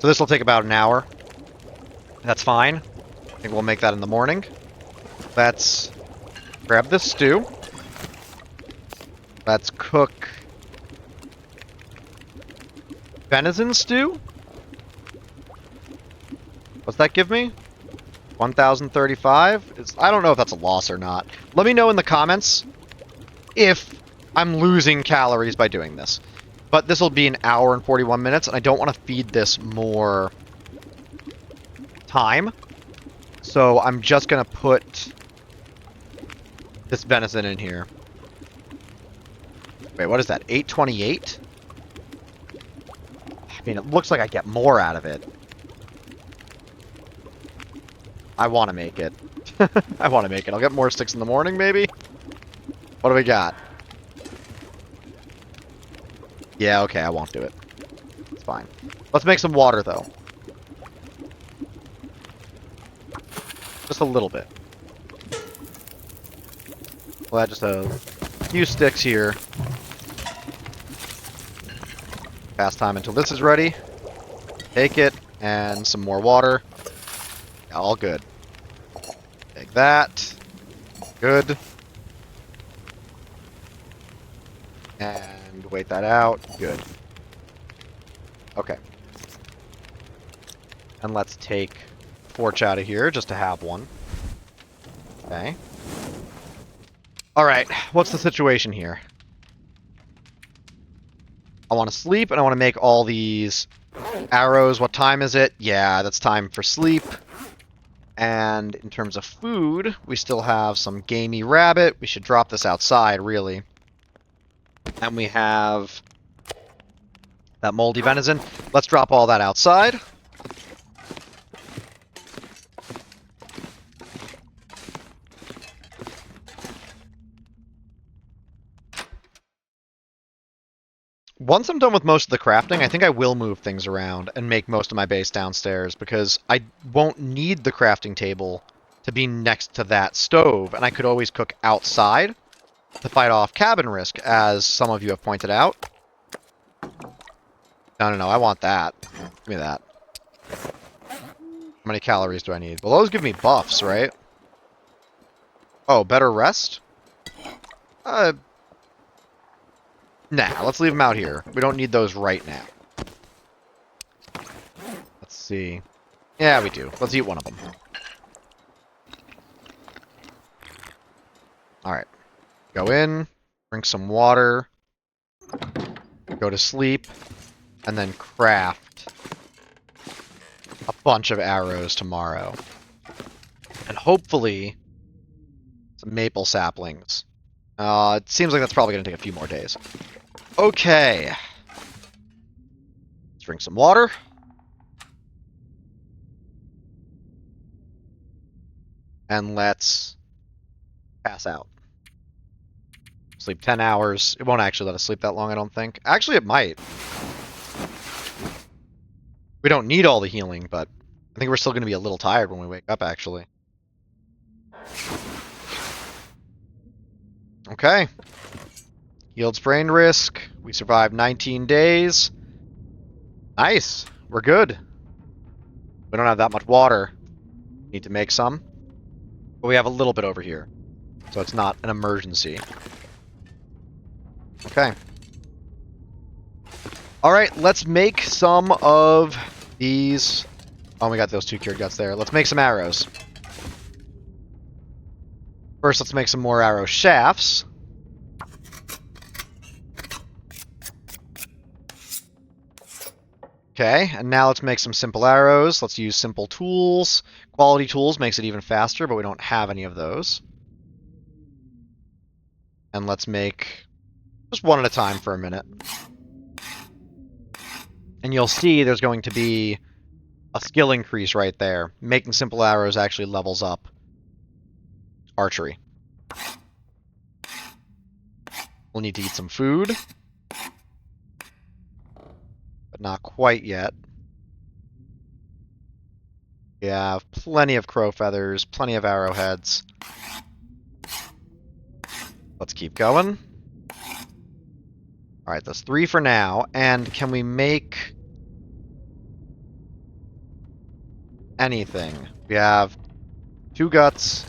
So this will take about an hour. That's fine. I think we'll make that in the morning. Let's grab this stew. Let's cook venison stew. What's that give me? 1,035? I don't know if that's a loss or not. Let me know in the comments if I'm losing calories by doing this. But this will be an hour and 41 minutes, and I don't want to feed this more time. So I'm just going to put this venison in here. Wait, what is that? 828? I mean, it looks like I get more out of it. I want to make it. I want to make it. I'll get more sticks in the morning, maybe? What do we got? Yeah, okay, I won't do it. It's fine. Let's make some water, though. Just a little bit. We'll add just a few sticks here. Pass time until this is ready. Take it, and some more water. Yeah, all good. Take that. Good. And wait that out. Good. Okay. And let's take torch out of here just to have one. Okay. Alright, what's the situation here? I want to sleep, and I want to make all these arrows. What time is it? Yeah, that's time for sleep. And in terms of food, we still have some gamey rabbit. We should drop this outside, really. And we have that moldy venison. Let's drop all that outside. Once I'm done with most of the crafting, I think I will move things around and make most of my base downstairs, because I won't need the crafting table to be next to that stove, and I could always cook outside to fight off cabin risk, as some of you have pointed out. No, I want that. Give me that. How many calories do I need? Well, those give me buffs, right? Oh, better rest? Nah, let's leave them out here. We don't need those right now. Let's see. Yeah, we do. Let's eat one of them. Alright. Go in, drink some water, go to sleep, and then craft a bunch of arrows tomorrow. And hopefully some maple saplings. It seems like that's probably going to take a few more days. Okay. Let's drink some water. And let's pass out. Sleep 10 hours. It won't actually let us sleep that long, I don't think. Actually, it might. We don't need all the healing, but I think we're still going to be a little tired when we wake up, actually. Okay. Healed sprain risk. We survived 19 days. Nice. We're good. We don't have that much water. Need to make some. But we have a little bit over here. So it's not an emergency. Okay. Alright, let's make some of these... Oh, we got those 2 cured guts there. Let's make some arrows. First, let's make some more arrow shafts. Okay, and now let's make some simple arrows. Let's use simple tools. Quality tools makes it even faster, but we don't have any of those. And let's make just one at a time for a minute. And you'll see there's going to be a skill increase right there. Making simple arrows actually levels up archery. We'll need to eat some food. But not quite yet. We have plenty of crow feathers, plenty of arrowheads. Let's keep going. Alright, that's 3 for now. And can we make anything? We have 2 guts,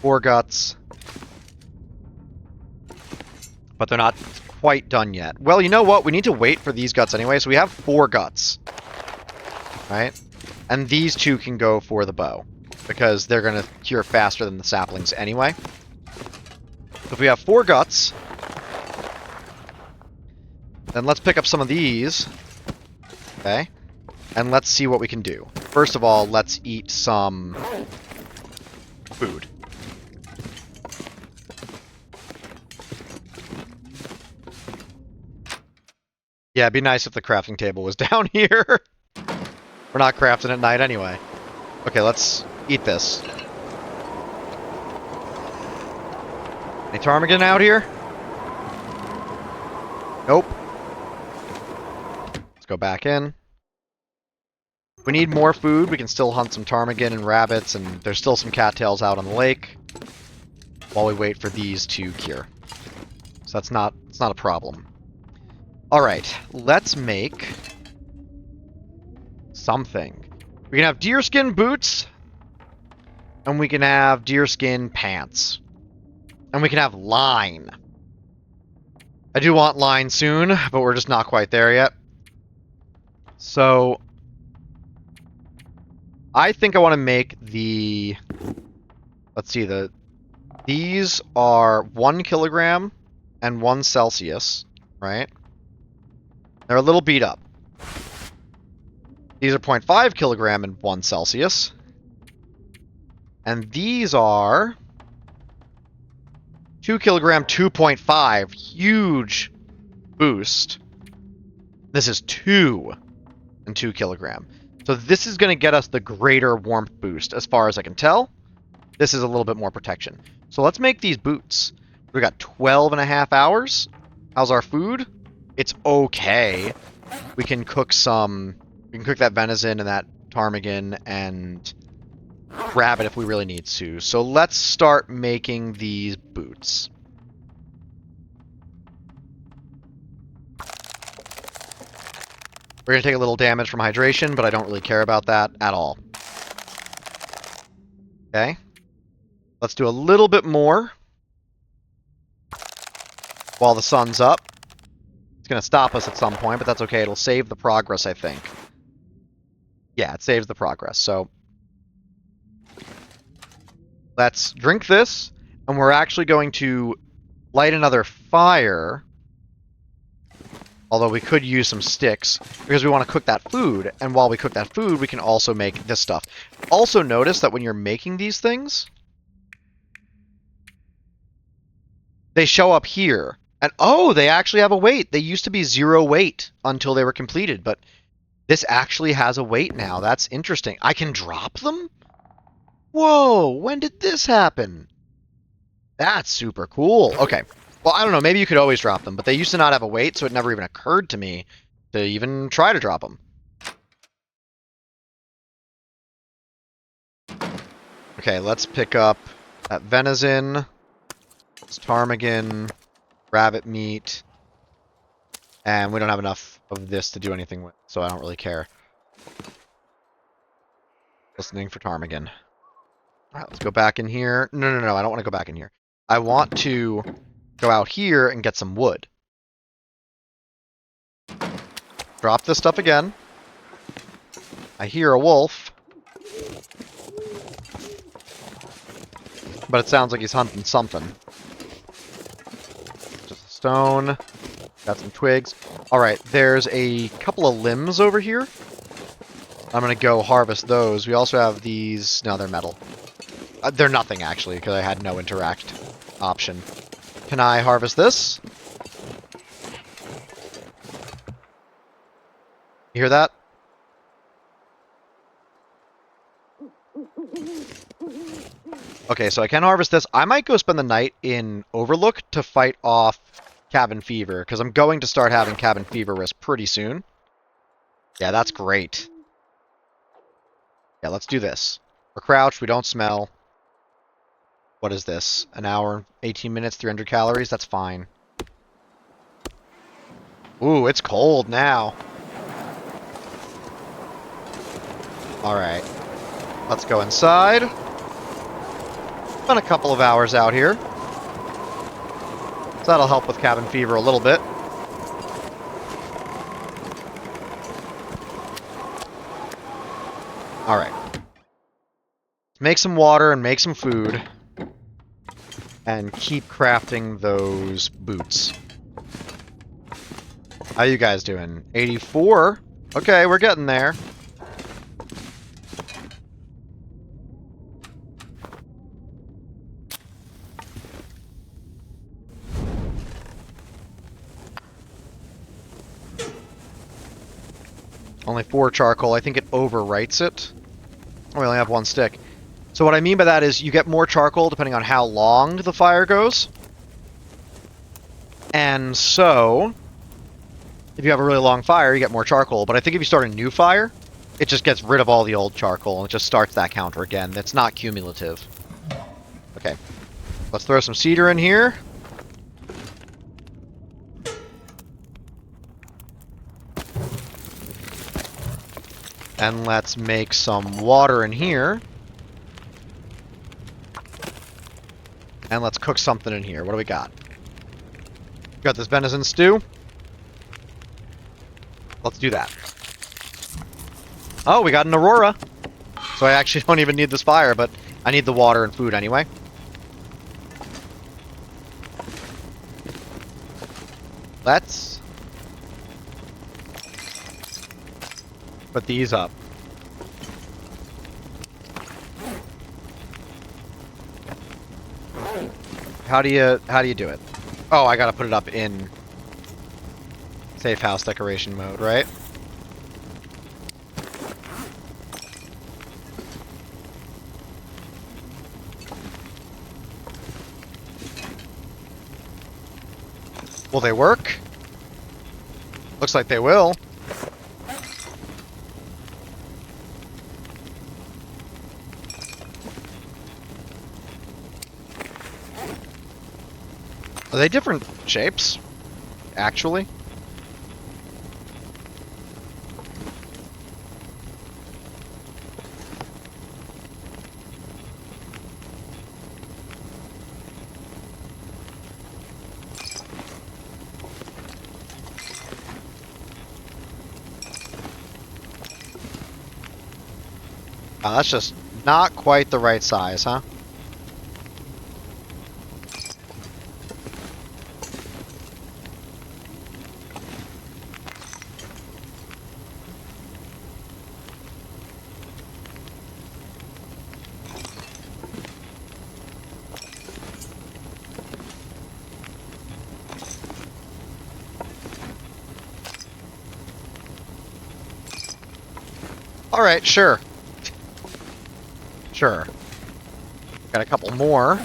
4 guts. But they're not quite done yet. Well, you know what? We need to wait for these guts anyway, so we have 4 guts. Right? And these 2 can go for the bow, because they're going to cure faster than the saplings anyway. So if we have 4 guts, then let's pick up some of these. Okay? And let's see what we can do. First of all, let's eat some food. Yeah, it'd be nice if the crafting table was down here. We're not crafting at night anyway. Okay, let's eat this. Any ptarmigan out here? Nope. Let's go back in. If we need more food, we can still hunt some ptarmigan and rabbits, and there's still some cattails out on the lake while we wait for these to cure. So it's not a problem. Alright, let's make something. We can have deerskin boots, and we can have deerskin pants. And we can have line. I do want line soon, but we're just not quite there yet. So, I think I want to make the... Let's see, these are 1 kilogram and 1 Celsius, right? They're a little beat up. These are 0.5 kilogram and 1 Celsius. And these are 2 kilogram, 2.5. Huge boost. This is 2 and 2 kilogram. So this is going to get us the greater warmth boost, as far as I can tell. This is a little bit more protection. So let's make these boots. We got 12 and a half hours. How's our food? It's okay. We can cook that venison and that ptarmigan and rabbit if we really need to. So let's start making these boots. We're going to take a little damage from hydration, but I don't really care about that at all. Okay. Let's do a little bit more while the sun's up. It's going to stop us at some point, but that's okay. It'll save the progress, I think. Yeah, it saves the progress. So let's drink this, and we're actually going to light another fire. Although we could use some sticks, because we want to cook that food, and while we cook that food, we can also make this stuff. Also notice that when you're making these things, they show up here. And oh, they actually have a weight. They used to be 0 weight until they were completed, but this actually has a weight now. That's interesting. I can drop them? Whoa, when did this happen? That's super cool. Okay. Well, I don't know. Maybe you could always drop them, but they used to not have a weight, so it never even occurred to me to even try to drop them. Okay, let's pick up that venison, ptarmigan, rabbit meat, and we don't have enough of this to do anything with, so I don't really care. Listening for ptarmigan. Alright, let's go back in here. No, I don't want to go back in here. I want to go out here and get some wood. Drop this stuff again. I hear a wolf. But it sounds like he's hunting something. Just a stone. Got some twigs. Alright, there's a couple of limbs over here. I'm going to go harvest those. We also have these... No, they're metal. They're nothing, actually, because I had no interact option. Can I harvest this? You hear that? Okay, so I can harvest this. I might go spend the night in Overlook to fight off cabin fever, because I'm going to start having cabin fever risk pretty soon. Yeah, that's great. Yeah, let's do this. We're crouched, we don't smell. What is this? An hour, 18 minutes, 300 calories? That's fine. Ooh, it's cold now. Alright. Let's go inside. Spent a couple of hours out here. So that'll help with cabin fever a little bit. Alright. Make some water and make some food. And keep crafting those boots. How you guys doing? 84? Okay, we're getting there. Only 4 charcoal. I think it overwrites it. We only have 1 stick. So what I mean by that is you get more charcoal depending on how long the fire goes. And so, if you have a really long fire, you get more charcoal. But I think if you start a new fire, it just gets rid of all the old charcoal and it just starts that counter again. That's not cumulative. Okay. Let's throw some cedar in here. And let's make some water in here. And let's cook something in here. What do we got? Got this venison stew. Let's do that. Oh, we got an aurora. So I actually don't even need this fire, but I need the water and food anyway. Let's put these up. How do you do it? Oh, I gotta put it up in safe house decoration mode, right? Will they work? Looks like they will. Are they different shapes? Actually? Oh, that's just not quite the right size, huh? Alright, sure. Sure. Got a couple more.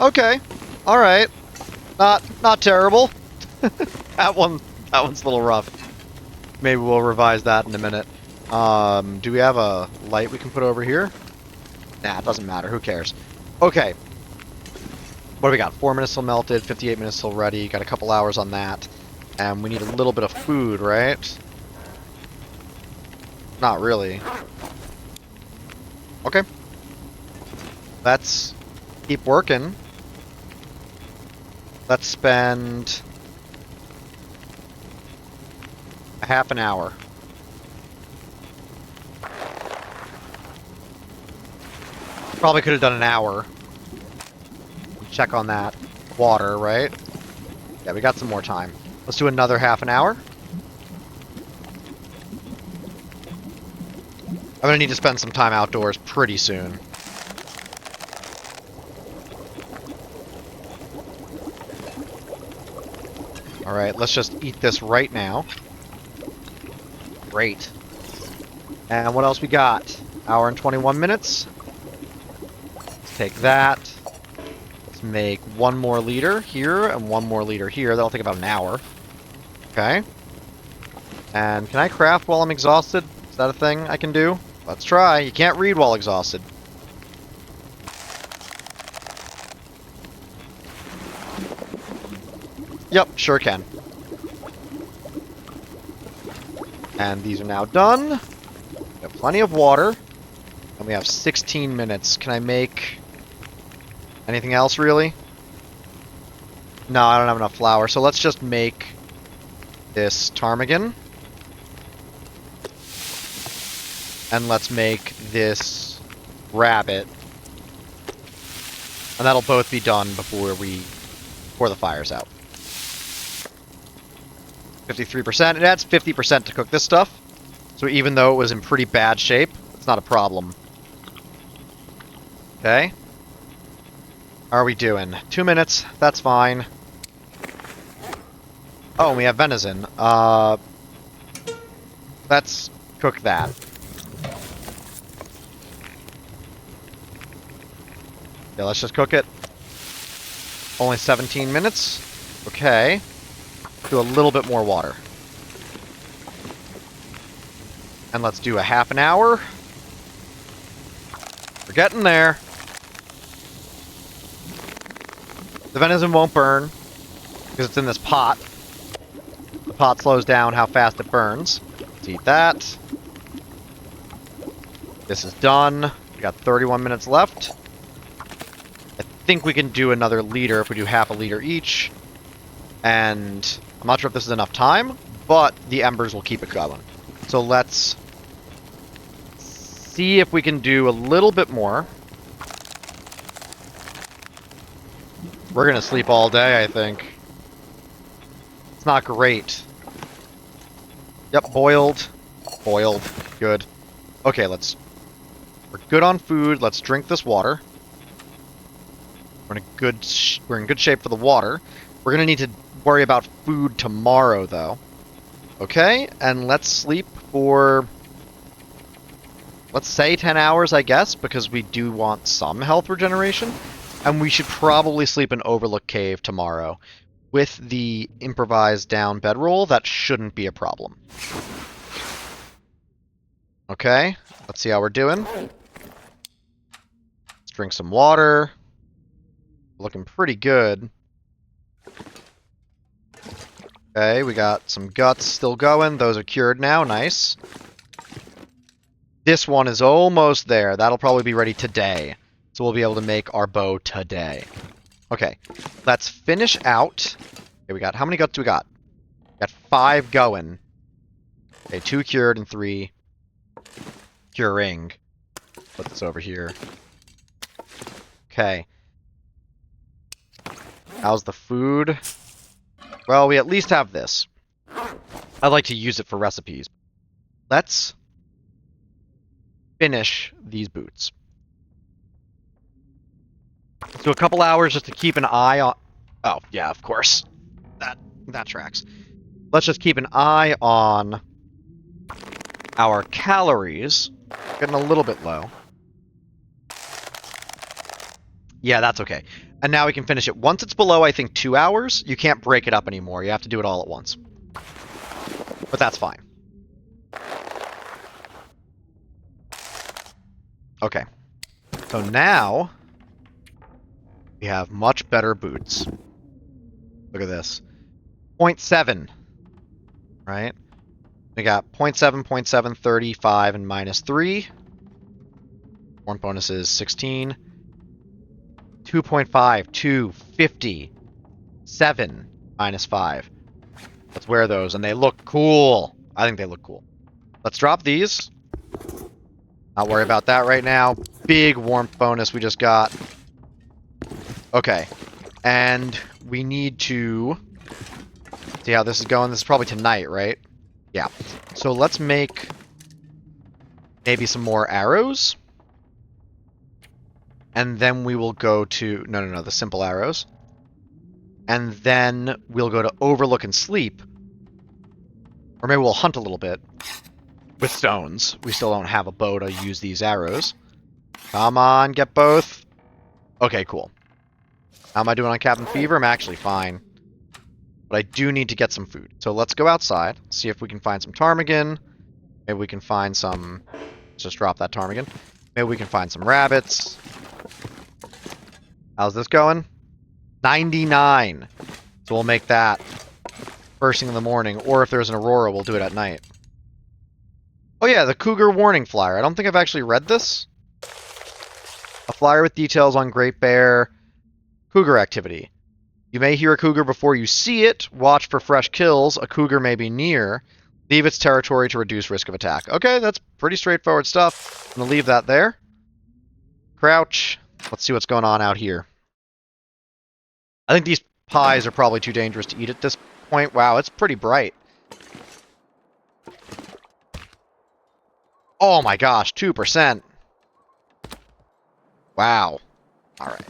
Okay. All right. Not terrible. That one's a little rough. Maybe we'll revise that in a minute. Do we have a light we can put over here? Nah, it doesn't matter. Who cares? Okay. What do we got? 4 minutes till melted, 58 minutes till ready. Got a couple hours on that. And we need a little bit of food, right? Not really. Okay. Let's keep working. Let's spend a half an hour. Probably could have done an hour. Check on that water, right? Yeah, we got some more time. Let's do another half an hour. I'm gonna need to spend some time outdoors pretty soon. Alright, let's just eat this right now. Great. And what else we got? Hour and 21 minutes. Let's take that. Let's make one more liter here and one more liter here. That'll take about an hour. Okay. And can I craft while I'm exhausted? Is that a thing I can do? Let's try. You can't read while exhausted. Yep, sure can. And these are now done. We have plenty of water. And we have 16 minutes. Can I make anything else, really? No, I don't have enough flour. So let's just make this ptarmigan. And let's make this rabbit. And that'll both be done before the fire's out. 53%. It adds 50% to cook this stuff. So even though it was in pretty bad shape, it's not a problem. Okay. How are we doing? 2 minutes. That's fine. Oh, and we have venison. Let's cook that. Yeah, let's just cook it. Only 17 minutes. Okay. Do a little bit more water. And let's do a half an hour. We're getting there. The venison won't burn because it's in this pot. The pot slows down how fast it burns. Let's eat that. This is done. We got 31 minutes left. I think we can do another liter if we do half a liter each. And I'm not sure if this is enough time, but the embers will keep it going. So let's see if we can do a little bit more. We're gonna sleep all day, I think. It's not great. Yep, boiled. Boiled. Good. Okay, we're good on food. Let's drink this water. We're in good shape for the water. We're gonna need to worry about food tomorrow, though. Okay, and let's sleep for, let's say 10 hours, I guess, because we do want some health regeneration. And we should probably sleep in Overlook Cave tomorrow. With the improvised down bedroll, that shouldn't be a problem. Okay, let's see how we're doing. Let's drink some water. Looking pretty good. Okay, we got some guts still going. Those are cured now. Nice. This one is almost there. That'll probably be ready today. So we'll be able to make our bow today. Okay, let's finish out. Okay, we got, how many guts do we got? We got 5 going. Okay, 2 cured and 3 curing. Put this over here. Okay. How's the food? Well, we at least have this. I'd like to use it for recipes. Let's finish these boots. Let's do a couple hours just to keep an eye on... Oh, yeah, of course. That tracks. Let's just keep an eye on our calories. Getting a little bit low. Yeah, that's okay. And now we can finish it. Once it's below, I think, 2 hours, you can't break it up anymore. You have to do it all at once. But that's fine. Okay. So now we have much better boots. Look at this. 0.7. Right? We got 0.7, 0.7, 35, and minus 3. Warmth bonus is 16. 2.5, 2, 50, 7, minus 5. Let's wear those, and they look cool. I think they look cool. Let's drop these. Not worry about that right now. Big warmth bonus we just got. Okay. And we need to see how this is going. This is probably tonight, right? Yeah. So let's make maybe some more arrows. And then we will go to... No, the simple arrows. And then we'll go to overlook and sleep. Or maybe we'll hunt a little bit. With stones. We still don't have a bow to use these arrows. Come on, get both. Okay, cool. How am I doing on Cabin Fever? I'm actually fine. But I do need to get some food. So let's go outside. See if we can find some ptarmigan. Maybe we can find some... Let's just drop that ptarmigan. Maybe we can find some rabbits. How's this going? 99. So we'll make that first thing in the morning. Or if there's an aurora, we'll do it at night. Oh yeah, the cougar warning flyer. I don't think I've actually read this. A flyer with details on Great Bear cougar activity. You may hear a cougar before you see it. Watch for fresh kills. A cougar may be near. Leave its territory to reduce risk of attack. Okay, that's pretty straightforward stuff. I'm going to leave that there. Crouch. Let's see what's going on out here. I think these pies are probably too dangerous to eat at this point. Wow, it's pretty bright. Oh my gosh, 2%. Wow. Alright.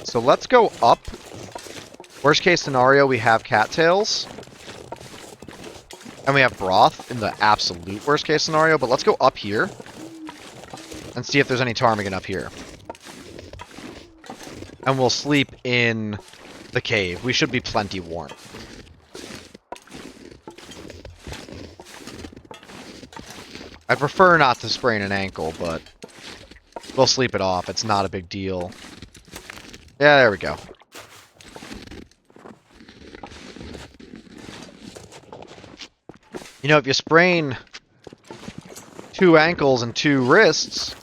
So let's go up. Worst case scenario, we have cattails. And we have broth in the absolute worst case scenario. But let's go up here. And see if there's any ptarmigan up here. And we'll sleep in the cave. We should be plenty warm. I prefer not to sprain an ankle, but we'll sleep it off. It's not a big deal. Yeah, there we go. You know, if you sprain 2 ankles and 2 wrists,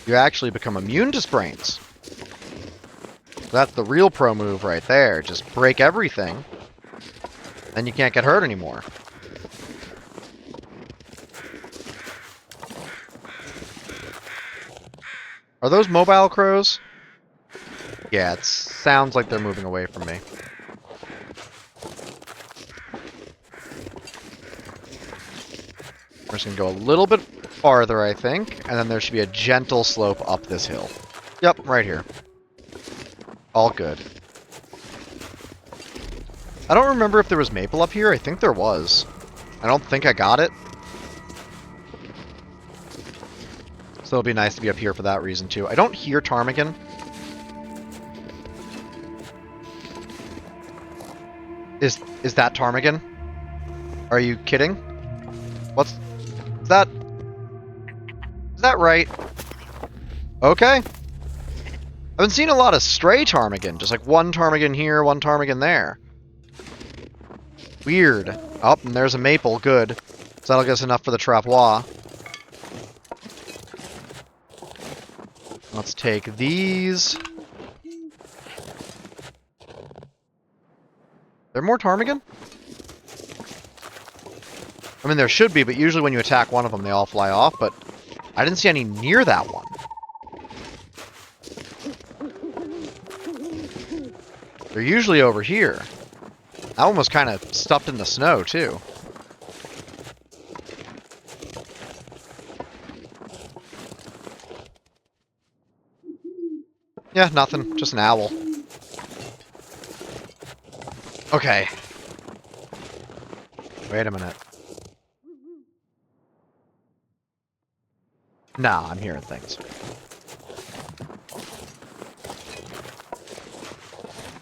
you actually become immune to sprains. That's the real pro move right there. Just break everything, then you can't get hurt anymore. Are those mobile crows? Yeah, it sounds like they're moving away from me. We're just going to go a little bit farther, I think, and then there should be a gentle slope up this hill. Yep, right here. All good. I don't remember if there was maple up here. I think there was. I don't think I got it. So it'll be nice to be up here for that reason, too. I don't hear ptarmigan. Is that ptarmigan? Are you kidding? What's... Is that... Is that right? Okay. I've been seeing a lot of stray ptarmigan. Just like one ptarmigan here, one ptarmigan there. Weird. Oh, and there's a maple. Good. So that'll get us enough for the trappois. Let's take these. There more ptarmigan? I mean, there should be, but usually when you attack one of them, they all fly off, but I didn't see any near that one. They're usually over here. That one was kind of stuffed in the snow, too. Yeah, nothing. Just an owl. Okay. Wait a minute. Nah, I'm hearing things.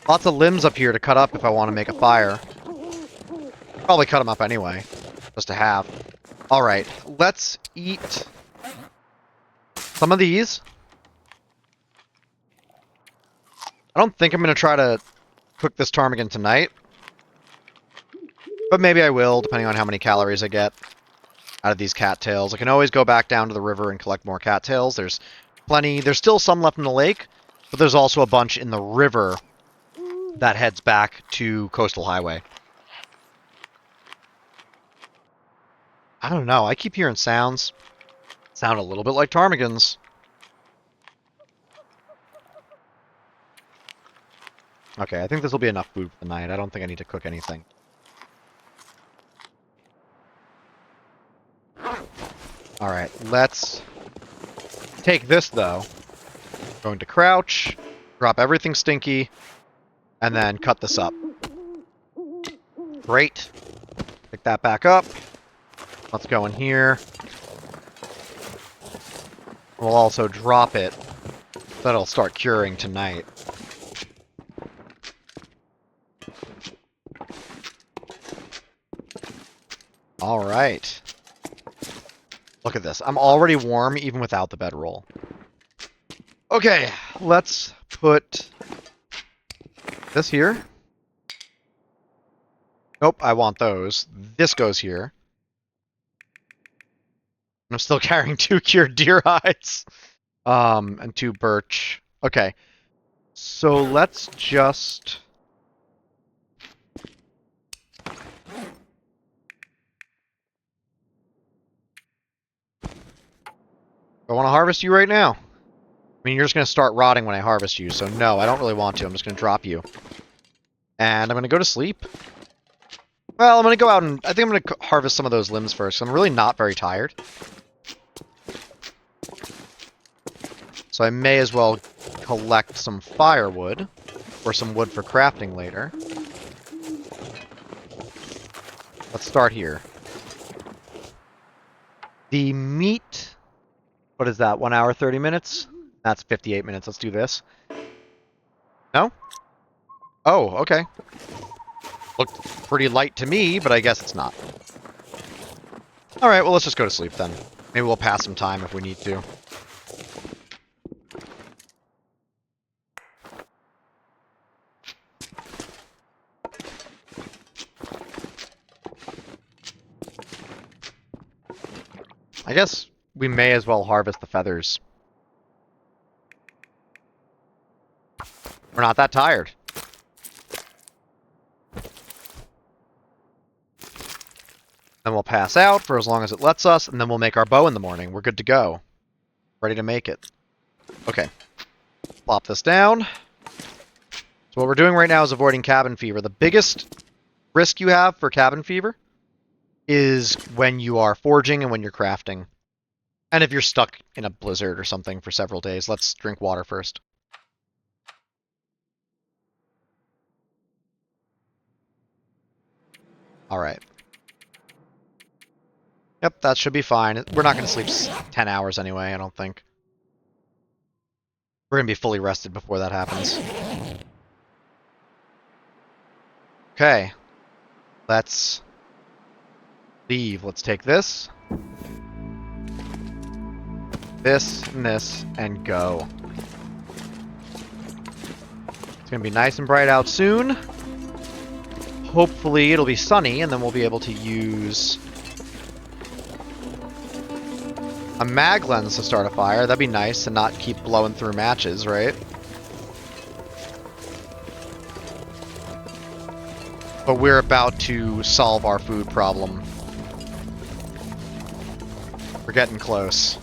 Lots of limbs up here to cut up if I want to make a fire. Probably cut them up anyway, just to have. Alright, let's eat some of these. I don't think I'm going to try to cook this ptarmigan tonight. But maybe I will, depending on how many calories I get out of these cattails. I can always go back down to the river and collect more cattails. There's plenty. There's still some left in the lake, but there's also a bunch in the river that heads back to Coastal Highway. I don't know. I keep hearing sounds. Sound a little bit like ptarmigans. Okay, I think this will be enough food for the night. I don't think I need to cook anything. Alright, let's take this, though. Going to crouch, drop everything stinky, and then cut this up. Great. Pick that back up. Let's go in here. We'll also drop it. That'll start curing tonight. Alright. Look at this. I'm already warm even without the bedroll. Okay, let's put this here. Nope, I want those. This goes here. I'm still carrying 2 cured deer hides. And 2 birch. Okay. So let's just... I want to harvest you right now. I mean, you're just going to start rotting when I harvest you, so no, I don't really want to. I'm just going to drop you. And I'm going to go to sleep. Well, I'm going to go out and... I think I'm going to harvest some of those limbs first. I'm really not very tired. So I may as well collect some firewood. Or some wood for crafting later. Let's start here. The meat... What is that? 1 hour, 30 minutes? That's 58 minutes. Let's do this. No? Oh, okay. Looked pretty light to me, but I guess it's not. Alright, well, let's just go to sleep then. Maybe we'll pass some time if we need to. I guess we may as well harvest the feathers. We're not that tired. Then we'll pass out for as long as it lets us, and then we'll make our bow in the morning. We're good to go. Ready to make it. Okay. Plop this down. So what we're doing right now is avoiding cabin fever. The biggest risk you have for cabin fever is when you are forging and when you're crafting. And if you're stuck in a blizzard or something for several days. Let's drink water first. Alright. Yep, that should be fine. We're not going to sleep 10 hours anyway, I don't think. We're going to be fully rested before that happens. Okay. Let's leave. Let's take this. This and this, and go. It's going to be nice and bright out soon. Hopefully it'll be sunny, and then we'll be able to use a mag lens to start a fire. That'd be nice, and not keep blowing through matches, right? But we're about to solve our food problem. We're getting close.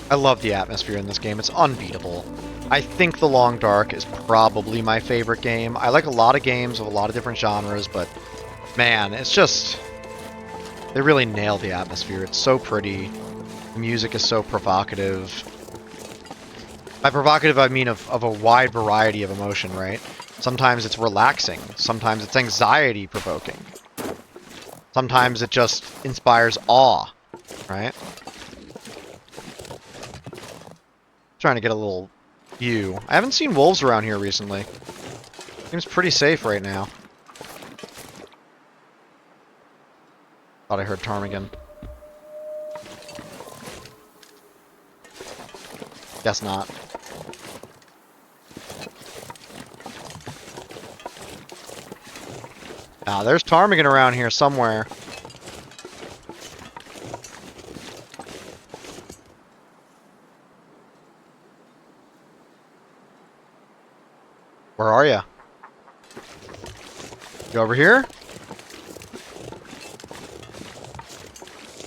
I love the atmosphere in this game. It's unbeatable. I think The Long Dark is probably my favorite game. I like a lot of games of a lot of different genres, but man, it's just... They really nail the atmosphere. It's so pretty. The music is so provocative. By provocative, I mean of a wide variety of emotion, right? Sometimes it's relaxing. Sometimes it's anxiety-provoking. Sometimes it just inspires awe, right? Trying to get a little view. I haven't seen wolves around here recently. Seems pretty safe right now. Thought I heard ptarmigan. Guess not. Ah, there's ptarmigan around here somewhere. Where are ya? You over here?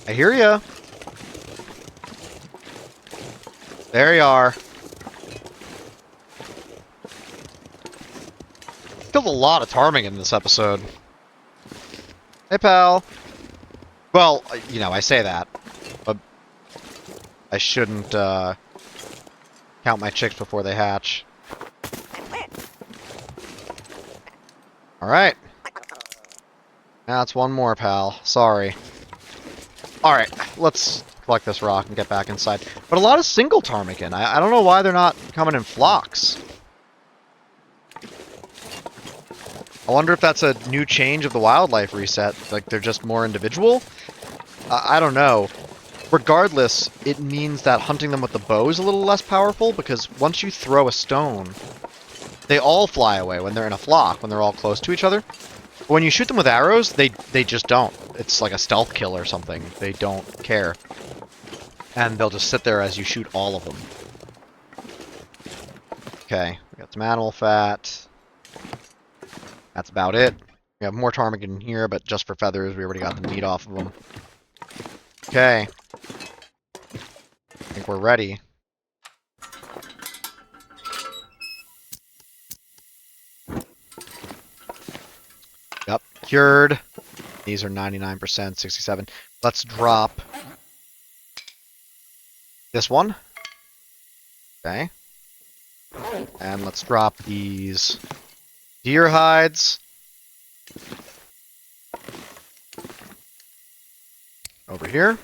I hear ya. There you are. Killed a lot of ptarmigan in this episode. Hey, pal. Well, you know, I say that, but I shouldn't count my chicks before they hatch. Alright. That's one more, pal. Sorry. Alright, let's collect this rock and get back inside. But a lot of single ptarmigan. I don't know why they're not coming in flocks. I wonder if that's a new change of the wildlife reset. Like, they're just more individual? I don't know. Regardless, it means that hunting them with the bow is a little less powerful, because once you throw a stone, they all fly away when they're in a flock, when they're all close to each other. But when you shoot them with arrows, they just don't. It's like a stealth kill or something. They don't care. And they'll just sit there as you shoot all of them. Okay, we got some animal fat. That's about it. We have more ptarmigan here, but just for feathers, we already got the meat off of them. Okay. I think we're ready. Yep, cured. These are 99%, 67. Let's drop this one. Okay. And let's drop these deer hides. Over here.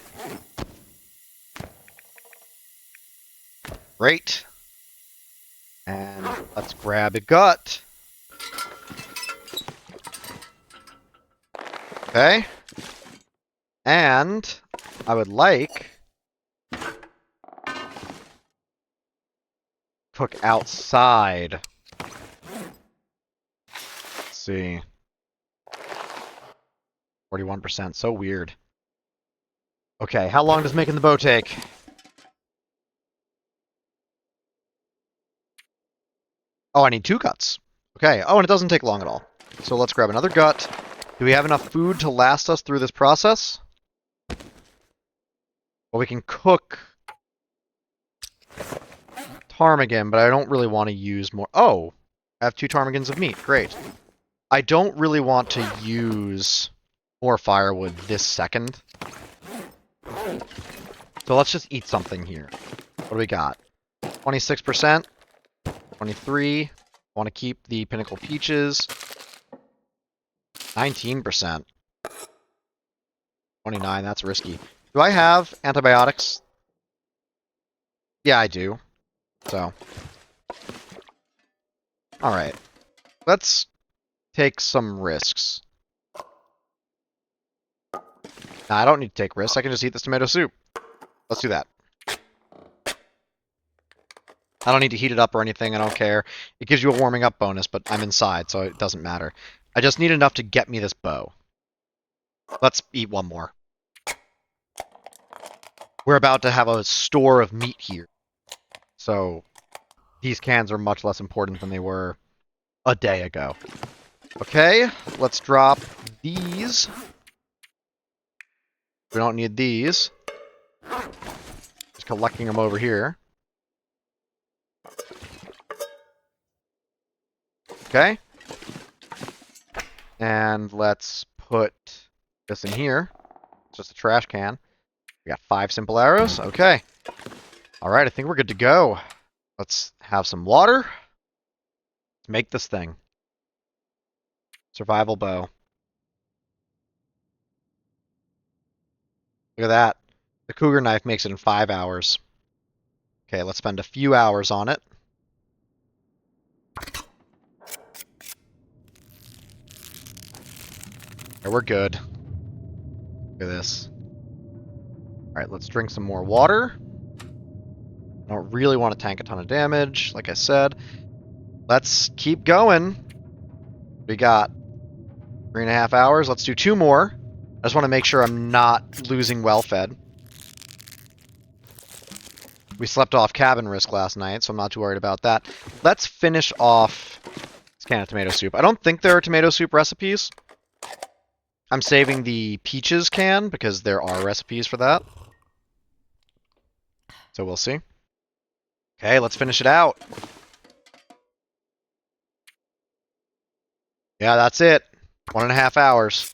Great. And let's grab a gut. Okay. And I would like cook outside. Let's see. 41%. So weird. Okay, how long does making the bow take? Oh, I need 2 guts. Okay. Oh, and it doesn't take long at all. So let's grab another gut. Do we have enough food to last us through this process? Well, we can cook ptarmigan, but I don't really want to use more. Oh, I have 2 ptarmigans of meat. Great. I don't really want to use more firewood this second. So let's just eat something here. What do we got? 26%. 23. Want to keep the pinnacle peaches. 19%. 29, that's risky. Do I have antibiotics? Yeah, I do. So. Alright. Let's take some risks. Nah, I don't need to take risks. I can just eat this tomato soup. Let's do that. I don't need to heat it up or anything. I don't care. It gives you a warming up bonus, but I'm inside, so it doesn't matter. I just need enough to get me this bow. Let's eat one more. We're about to have a store of meat here. So these cans are much less important than they were a day ago. Okay, let's drop these. We don't need these. Just collecting them over here. Okay. And let's put this in here. It's just a trash can. We got 5 simple arrows. Okay. Alright, I think we're good to go. Let's have some water. Let's make this thing. Survival bow. Look at that. The cougar knife makes it in 5 hours. Okay, let's spend a few hours on it. Okay, we're good. Look at this. Alright, let's drink some more water. I don't really want to tank a ton of damage, like I said. Let's keep going. We got 3.5 hours. Let's do 2 more. I just want to make sure I'm not losing well fed. We slept off cabin risk last night, so I'm not too worried about that. Let's finish off this can of tomato soup. I don't think there are tomato soup recipes. I'm saving the peaches can because there are recipes for that. So we'll see. Okay, let's finish it out. Yeah, that's it. 1.5 hours.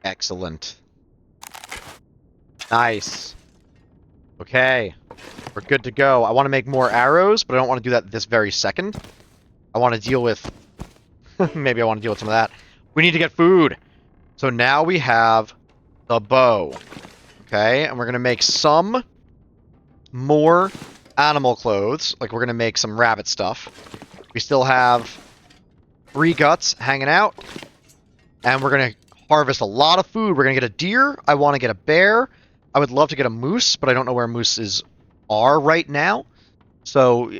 Excellent. Nice. Okay. We're good to go. I want to make more arrows, but I don't want to do that this very second. I want to deal with... maybe I want to deal with some of that. We need to get food. So now we have the bow. Okay, and we're going to make some more animal clothes. Like, we're going to make some rabbit stuff. We still have 3 guts hanging out. And we're going to harvest a lot of food. We're going to get a deer. I want to get a bear. I would love to get a moose, but I don't know where mooses are right now. So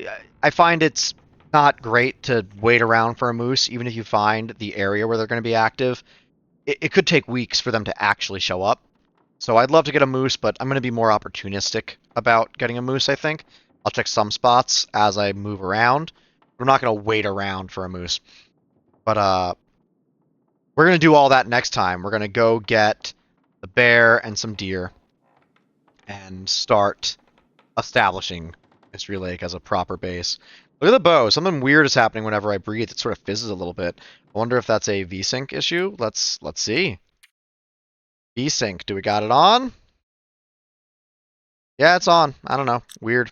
I find it's not great to wait around for a moose, even if you find the area where they're going to be active. It could take weeks for them to actually show up. So I'd love to get a moose, but I'm going to be more opportunistic about getting a moose, I think. I'll check some spots as I move around. I'm not going to wait around for a moose. But we're going to do all that next time. We're going to go get the bear and some deer and start establishing Mystery Lake as a proper base. Look at the bow. Something weird is happening whenever I breathe. It sort of fizzes a little bit. I wonder if that's a VSync issue. Let's see. VSync. Do we got it on? Yeah, it's on. I don't know. Weird.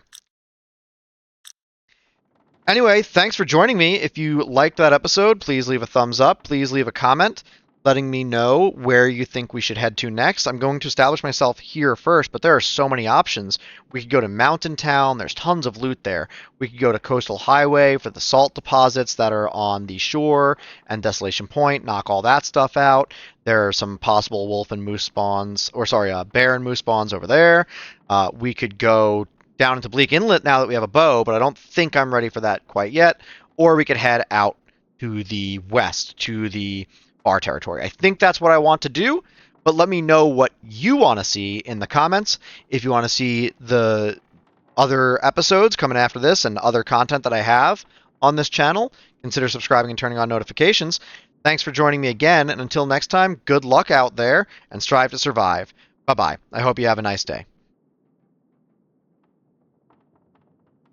Anyway, thanks for joining me. If you liked that episode, please leave a thumbs up. Please leave a comment letting me know where you think we should head to next. I'm going to establish myself here first, but there are so many options. We could go to Mountain Town. There's tons of loot there. We could go to Coastal Highway for the salt deposits that are on the shore and Desolation Point, knock all that stuff out. There are some possible wolf and moose spawns, or sorry, bear and moose spawns over there. We could go down into Bleak Inlet now that we have a bow, but I don't think I'm ready for that quite yet. Or we could head out to the west, to the Bar territory. I think that's what I want to do, but let me know what you want to see in the comments. If you want to see the other episodes coming after this and other content that I have on this channel, consider subscribing and turning on notifications. Thanks for joining me again, and until next time, good luck out there and strive to survive. Bye-bye. I hope you have a nice day.